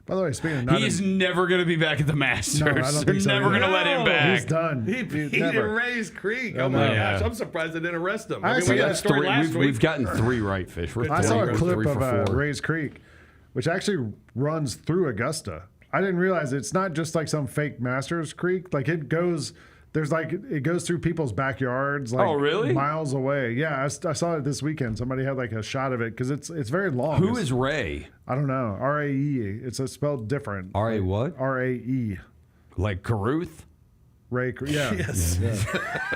Speaker 3: By the way, speaking of not
Speaker 4: He's never going to be back at the Masters.
Speaker 3: No, I don't think so
Speaker 4: They're never
Speaker 3: either.
Speaker 4: going to let him back.
Speaker 3: He's done.
Speaker 2: He beat
Speaker 3: never.
Speaker 2: Ray's Creek. Oh my gosh! I'm surprised they didn't arrest him. I mean,
Speaker 3: Actually,
Speaker 2: we got a
Speaker 3: that's
Speaker 2: story last week.
Speaker 4: We've gotten 3 right, Fish. We're
Speaker 3: I saw a
Speaker 4: 3
Speaker 3: clip
Speaker 4: for
Speaker 3: of
Speaker 4: 4.
Speaker 3: Ray's Creek, which actually runs through Augusta. I didn't realize it's not just like some fake Masters Creek. Like it goes through people's backyards. Like,
Speaker 4: oh, really?
Speaker 3: Miles away. Yeah, I saw it this weekend. Somebody had like a shot of it because it's very long.
Speaker 4: Who is Ray?
Speaker 3: I don't know. R-A-E. It's spelled different.
Speaker 4: R-A what?
Speaker 3: R-A-E.
Speaker 4: Like Caruth?
Speaker 3: Ray. Yeah.
Speaker 2: Yes.
Speaker 3: Yeah.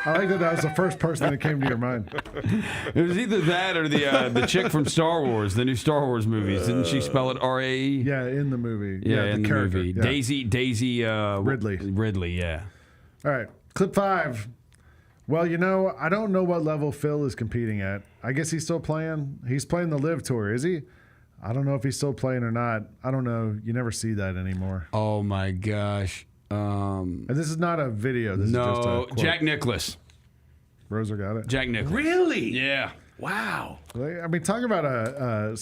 Speaker 3: I like that was the first person that came to your mind.
Speaker 4: It was either that or the chick from Star Wars, the new Star Wars movies. Didn't she spell it R-A-E?
Speaker 3: Yeah, in the movie.
Speaker 4: Yeah, in the
Speaker 3: character.
Speaker 4: movie.
Speaker 3: Yeah.
Speaker 4: Daisy
Speaker 3: Ridley.
Speaker 4: Ridley, yeah.
Speaker 3: All right. Clip 5. Well, I don't know what level Phil is competing at. I guess he's still playing. He's playing the Live Tour, is he? I don't know if he's still playing or not. I don't know. You never see that anymore.
Speaker 4: Oh, my gosh.
Speaker 3: And this is not a video. This is just a quote.
Speaker 4: Jack Nicklaus.
Speaker 3: Rosa got it.
Speaker 4: Jack Nicklaus.
Speaker 2: Really?
Speaker 4: Yeah.
Speaker 2: Wow.
Speaker 3: I mean, talk about a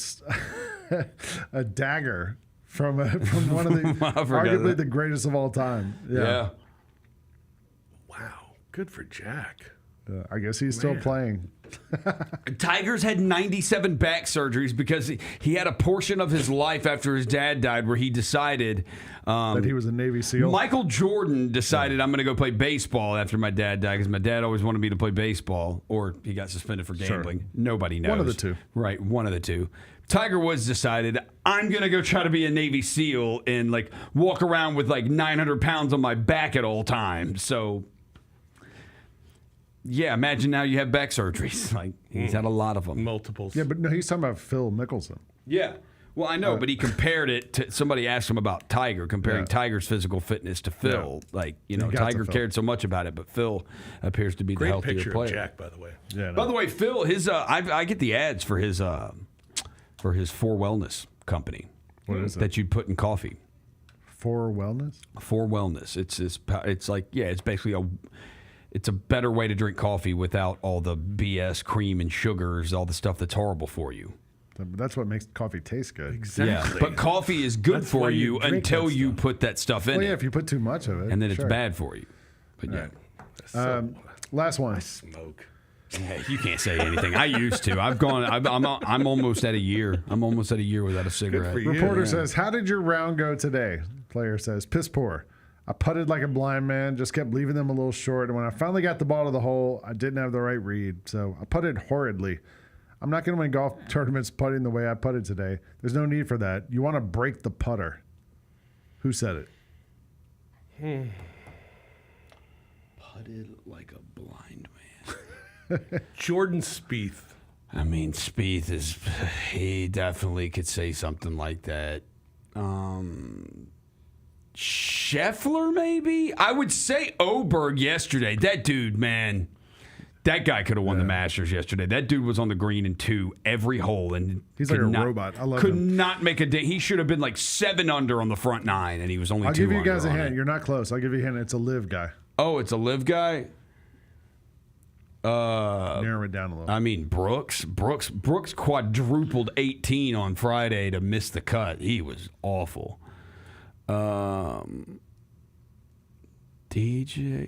Speaker 3: dagger from one of the arguably the greatest of all time.
Speaker 4: Yeah.
Speaker 2: Wow. Good for Jack.
Speaker 3: I guess he's still playing.
Speaker 4: Tiger's had 97 back surgeries because he had a portion of his life after his dad died where he decided
Speaker 3: that he was a Navy SEAL.
Speaker 4: Michael Jordan decided I'm going to go play baseball after my dad died because my dad always wanted me to play baseball, or he got suspended for gambling.
Speaker 3: Sure.
Speaker 4: Nobody knows.
Speaker 3: One of the two.
Speaker 4: Right, one of the two. Tiger Woods decided I'm going to go try to be a Navy SEAL and like walk around with like 900 pounds on my back at all times. So yeah, imagine now you have back surgeries. Like he's had a lot of them.
Speaker 2: Multiples.
Speaker 3: Yeah, but no, he's talking about Phil Mickelson.
Speaker 4: Yeah. Well, I know, but he compared it to somebody asked him about Tiger, comparing Tiger's physical fitness to Phil.
Speaker 3: Yeah.
Speaker 4: Like,
Speaker 3: He got
Speaker 4: Tiger
Speaker 3: to Phil.
Speaker 4: cared so much about it, but Phil appears to be
Speaker 2: Great
Speaker 4: the healthier
Speaker 2: picture
Speaker 4: player.
Speaker 2: of Jack, by the way.
Speaker 3: Yeah.
Speaker 4: By the way, Phil, his I get the ads for his For Wellness company.
Speaker 3: What is it?
Speaker 4: That you put in coffee.
Speaker 3: For Wellness?
Speaker 4: For Wellness. It's like it's basically it's a better way to drink coffee without all the BS, cream and sugars, all the stuff that's horrible for you.
Speaker 3: That's what makes coffee taste good.
Speaker 2: Exactly.
Speaker 4: Yeah, but coffee is good
Speaker 3: That's why
Speaker 4: for
Speaker 3: you
Speaker 4: you
Speaker 3: drink
Speaker 4: until
Speaker 3: that
Speaker 4: you
Speaker 3: stuff.
Speaker 4: put that stuff in
Speaker 3: Well, yeah,
Speaker 4: it,
Speaker 3: if you put too much of it.
Speaker 4: and then it's
Speaker 3: sure.
Speaker 4: bad for you. But yeah,
Speaker 3: Last one.
Speaker 2: Smoke.
Speaker 4: hey, you can't say anything. I used to. I'm almost at a year. I'm almost at a year without a cigarette.
Speaker 2: for you.
Speaker 3: Reporter says, "How did your round go today?" Player says, "Piss poor. I putted like a blind man, just kept leaving them a little short. And when I finally got the ball to the hole, I didn't have the right read. So I putted horridly. I'm not going to win golf tournaments putting the way I putted today. There's no need for that. You want to break the putter." Who said it?
Speaker 4: Putted like a blind man.
Speaker 2: Jordan Spieth.
Speaker 4: I mean, Spieth he definitely could say something like that. Scheffler, maybe? I would say Oberg yesterday. That dude, man, that guy could have won the Masters yesterday. That dude was on the green in 2 every hole, and
Speaker 3: He's like a robot. I love
Speaker 4: could
Speaker 3: him.
Speaker 4: not make a day. He should have been like 7 under on the front 9, and he was only
Speaker 3: I'll
Speaker 4: 2
Speaker 3: give you
Speaker 4: under
Speaker 3: guys a
Speaker 4: on
Speaker 3: hint.
Speaker 4: it.
Speaker 3: You're not close. I'll give you a hint. It's a live guy.
Speaker 4: Oh, it's a live guy?
Speaker 3: Narrow it down a little.
Speaker 4: I mean, Brooks quadrupled 18 on Friday to miss the cut. He was awful. DJ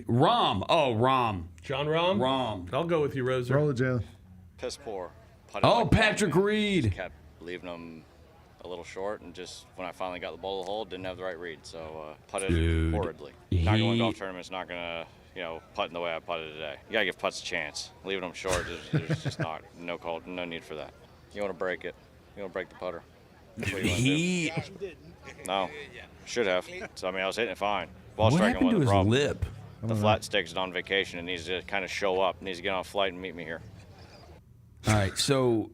Speaker 4: Rahm. Oh, Rahm.
Speaker 2: John Rahm?
Speaker 4: Rahm.
Speaker 2: I'll go with you, Roser.
Speaker 3: Roll it, Jalen.
Speaker 18: Piss poor.
Speaker 4: Oh, Patrick Reed.
Speaker 18: Just kept leaving them a little short, and just when I finally got the ball to the hole, didn't have the right read, so putted
Speaker 4: Dude,
Speaker 18: horridly. Not going to win golf tournaments, not going to, putting the way I putted today. You got to give putts a chance. Leaving them short, there's just no need for that. You want to break it. You want to break the putter. That's what you want to do. No, should have. So, I was hitting it fine. Ball
Speaker 4: What
Speaker 18: striking
Speaker 4: happened to
Speaker 18: wasn't
Speaker 4: his
Speaker 18: the problem.
Speaker 4: lip?
Speaker 18: The flat stick's on vacation and needs to kind of show up. Needs to get on a flight and meet me here.
Speaker 4: All right, so,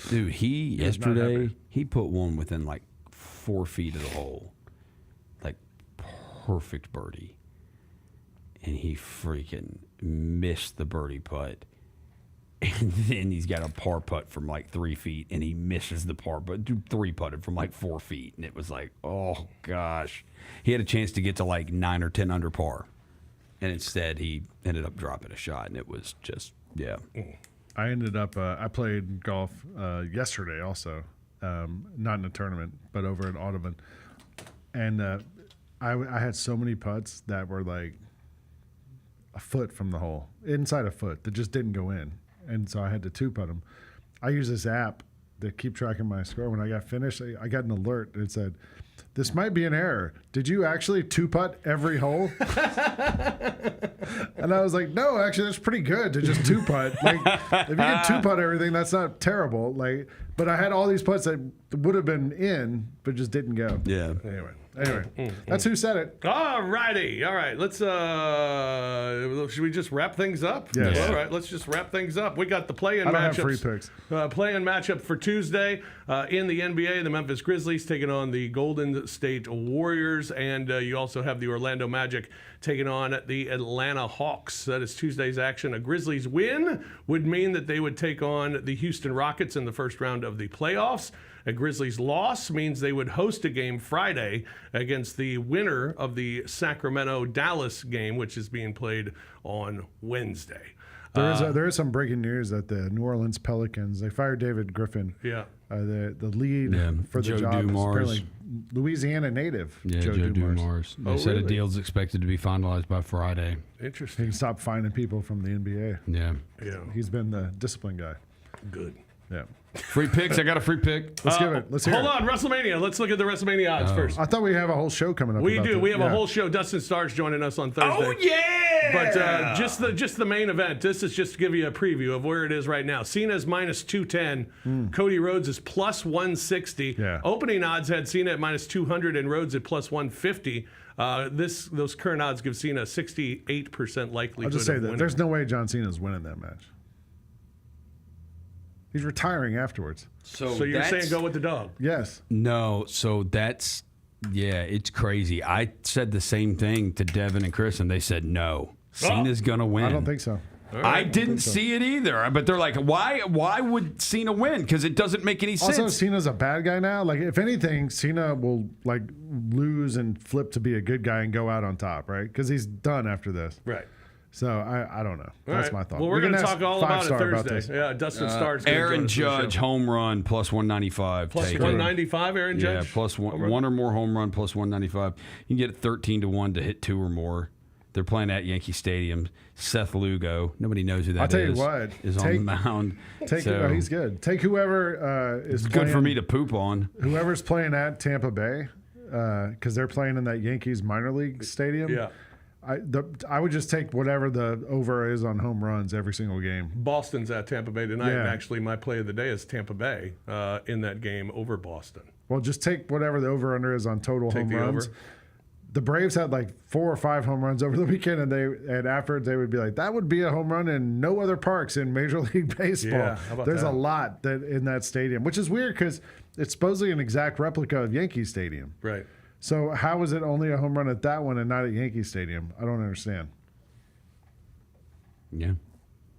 Speaker 4: dude, yesterday, he put one within like 4 feet of the hole. Like, perfect birdie. And he freaking missed the birdie putt. And then he's got a par putt from like 3 feet, and he misses the par putt. Dude, 3-putted from like 4 feet. And it was like, oh, gosh. He had a chance to get to like 9 or 10 under par. And instead, he ended up dropping a shot, and it was just, yeah.
Speaker 3: I ended up, I played golf yesterday also, not in a tournament, but over at Audubon. And I had so many putts that were like a foot from the hole, inside a foot, that just didn't go in. And so I had to 2-putt them. I use this app to keep track of my score. When I got finished, I got an alert that said, "This might be an error. Did you actually 2-putt every hole?" And I was like, "No, actually, that's pretty good to just 2-putt. Like, if you can 2-putt everything, that's not terrible. Like, but I had all these putts that would have been in, but just didn't go."
Speaker 4: Yeah.
Speaker 3: Anyway, that's who said it.
Speaker 2: All righty. All right. Let's, should we just wrap things up?
Speaker 3: Yes.
Speaker 2: All right. Let's just wrap things up. We got the play-in
Speaker 3: I don't
Speaker 2: matchups.
Speaker 3: have free picks.
Speaker 2: Play-in matchup for Tuesday in the NBA. The Memphis Grizzlies taking on the Golden State Warriors. And you also have the Orlando Magic taking on the Atlanta Hawks. That is Tuesday's action. A Grizzlies win would mean that they would take on the Houston Rockets in the first round of the playoffs. A Grizzlies loss means they would host a game Friday against the winner of the Sacramento-Dallas game, which is being played on Wednesday.
Speaker 3: There is some breaking news that the New Orleans Pelicans, they fired David Griffin.
Speaker 2: Yeah.
Speaker 3: The lead for the
Speaker 4: Joe
Speaker 3: job is
Speaker 4: Dumars.
Speaker 3: apparently Louisiana native.
Speaker 4: Yeah, Joe Dumars. They said a deal's expected to be finalized by Friday.
Speaker 2: Interesting.
Speaker 3: He can stop finding people from the NBA.
Speaker 4: Yeah.
Speaker 3: He's been the discipline guy.
Speaker 2: Good.
Speaker 3: Yeah.
Speaker 4: Free picks. I got a free pick.
Speaker 3: Let's give it. Let's hear
Speaker 2: Hold
Speaker 3: it.
Speaker 2: on, WrestleMania. Let's look at the WrestleMania odds first.
Speaker 3: I thought we have a whole show coming up.
Speaker 2: We
Speaker 3: about
Speaker 2: do.
Speaker 3: this.
Speaker 2: We have a whole show. Dustin Starr's joining us on Thursday.
Speaker 4: Oh, yeah!
Speaker 2: But just the main event. This is just to give you a preview of where it is right now. Cena's minus 210. Cody Rhodes is plus 160.
Speaker 3: Yeah.
Speaker 2: Opening odds had Cena at minus 200 and Rhodes at plus 150. Those current odds give Cena 68% likelihood
Speaker 3: I'll just say
Speaker 2: of
Speaker 3: that
Speaker 2: winning.
Speaker 3: there's no way John Cena's winning that match. He's retiring afterwards.
Speaker 2: So you're saying go with the dog?
Speaker 3: Yes.
Speaker 4: No, so that's, it's crazy. I said the same thing to Devin and Chris, and they said no. Cena's going to win.
Speaker 3: I don't think so.
Speaker 4: I didn't see it either, but they're like, why would Cena win? Because it doesn't make any sense.
Speaker 3: Also, Cena's a bad guy now. Like, if anything, Cena will like lose and flip to be a good guy and go out on top, right? Because he's done after this.
Speaker 2: Right.
Speaker 3: So I don't know. That's my thought.
Speaker 2: Well, we're going to talk all about it Thursday.
Speaker 3: this.
Speaker 2: Yeah, Dustin Starr's gonna
Speaker 4: Aaron
Speaker 2: join us for the
Speaker 4: Judge,
Speaker 2: show.
Speaker 4: home run, plus 195.
Speaker 2: Plus
Speaker 4: Take it.
Speaker 2: 195, Aaron Judge?
Speaker 4: Yeah, plus one or more home run, plus 195. You can get it 13-1 to hit 2 or more. They're playing at Yankee Stadium. Seth Lugo, nobody knows who that is.
Speaker 3: I'll tell you what.
Speaker 4: Is on the mound.
Speaker 3: He's good. Take whoever is
Speaker 4: It's
Speaker 3: playing,
Speaker 4: good for me to poop on.
Speaker 3: Whoever's playing at Tampa Bay, because they're playing in that Yankees minor league stadium.
Speaker 2: Yeah.
Speaker 3: I would just take whatever the over is on home runs every single game.
Speaker 2: Boston's at Tampa Bay tonight, and
Speaker 3: Yeah.
Speaker 2: actually my play of the day is Tampa Bay in that game over Boston.
Speaker 3: Well, just take whatever the over/under is on total
Speaker 2: Take
Speaker 3: home
Speaker 2: the
Speaker 3: runs.
Speaker 2: over.
Speaker 3: The Braves had like 4 or 5 home runs over the weekend, and afterwards they would be like, that would be a home run in no other parks in Major League Baseball.
Speaker 2: Yeah, how about
Speaker 3: There's
Speaker 2: that?
Speaker 3: a lot that in that stadium, which is weird because it's supposedly an exact replica of Yankee Stadium.
Speaker 2: Right.
Speaker 3: So how is it only a home run at that one and not at Yankee Stadium? I don't understand.
Speaker 4: Yeah.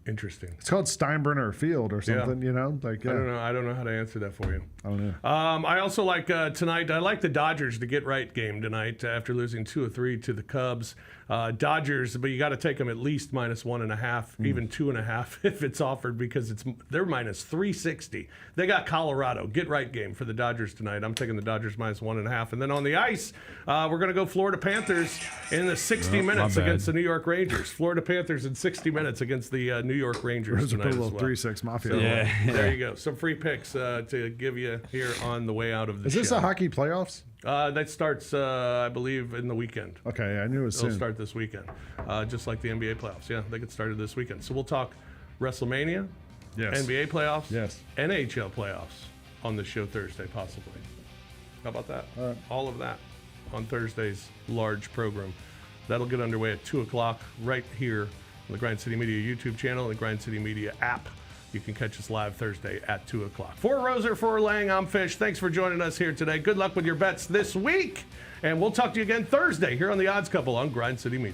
Speaker 2: Interesting.
Speaker 3: It's called Steinbrenner Field or something, you know? Like
Speaker 2: I don't know how to answer that for you.
Speaker 3: I don't know.
Speaker 2: I also like tonight. I like the Dodgers to get right game tonight after losing 2 of 3 to the Cubs. Dodgers, but you got to take them at least minus 1.5, even 2.5 if it's offered because they're minus 360. They got Colorado. Get right game for the Dodgers tonight. I'm taking the Dodgers minus 1.5, and then on the ice, we're going to go Florida Panthers in the 60 minutes against the New York Rangers. Florida Panthers in 60 minutes against the New York Rangers
Speaker 3: Those are
Speaker 2: tonight
Speaker 3: a
Speaker 2: as
Speaker 3: little
Speaker 2: well.
Speaker 3: 3-6 mafia.
Speaker 2: So,
Speaker 4: Yeah.
Speaker 2: there you go. Some free picks to give you here on the way out of the
Speaker 3: Is
Speaker 2: show.
Speaker 3: this a hockey playoffs?
Speaker 2: That starts, I believe, in the weekend.
Speaker 3: Okay, I knew it was
Speaker 2: It'll
Speaker 3: soon.
Speaker 2: start this weekend, just like the NBA playoffs. Yeah, they get started this weekend. So we'll talk WrestleMania,
Speaker 3: Yes.
Speaker 2: NBA playoffs,
Speaker 3: Yes.
Speaker 2: NHL playoffs on the show Thursday, possibly. How about that?
Speaker 3: All right.
Speaker 2: All of that on Thursday's large program. That'll get underway at 2 o'clock right here on the Grind City Media YouTube channel and the Grind City Media app. You can catch us live Thursday at 2 o'clock. For Roser, for Lang, I'm Fish. Thanks for joining us here today. Good luck with your bets this week. And we'll talk to you again Thursday here on The Odds Couple on Grind City Media.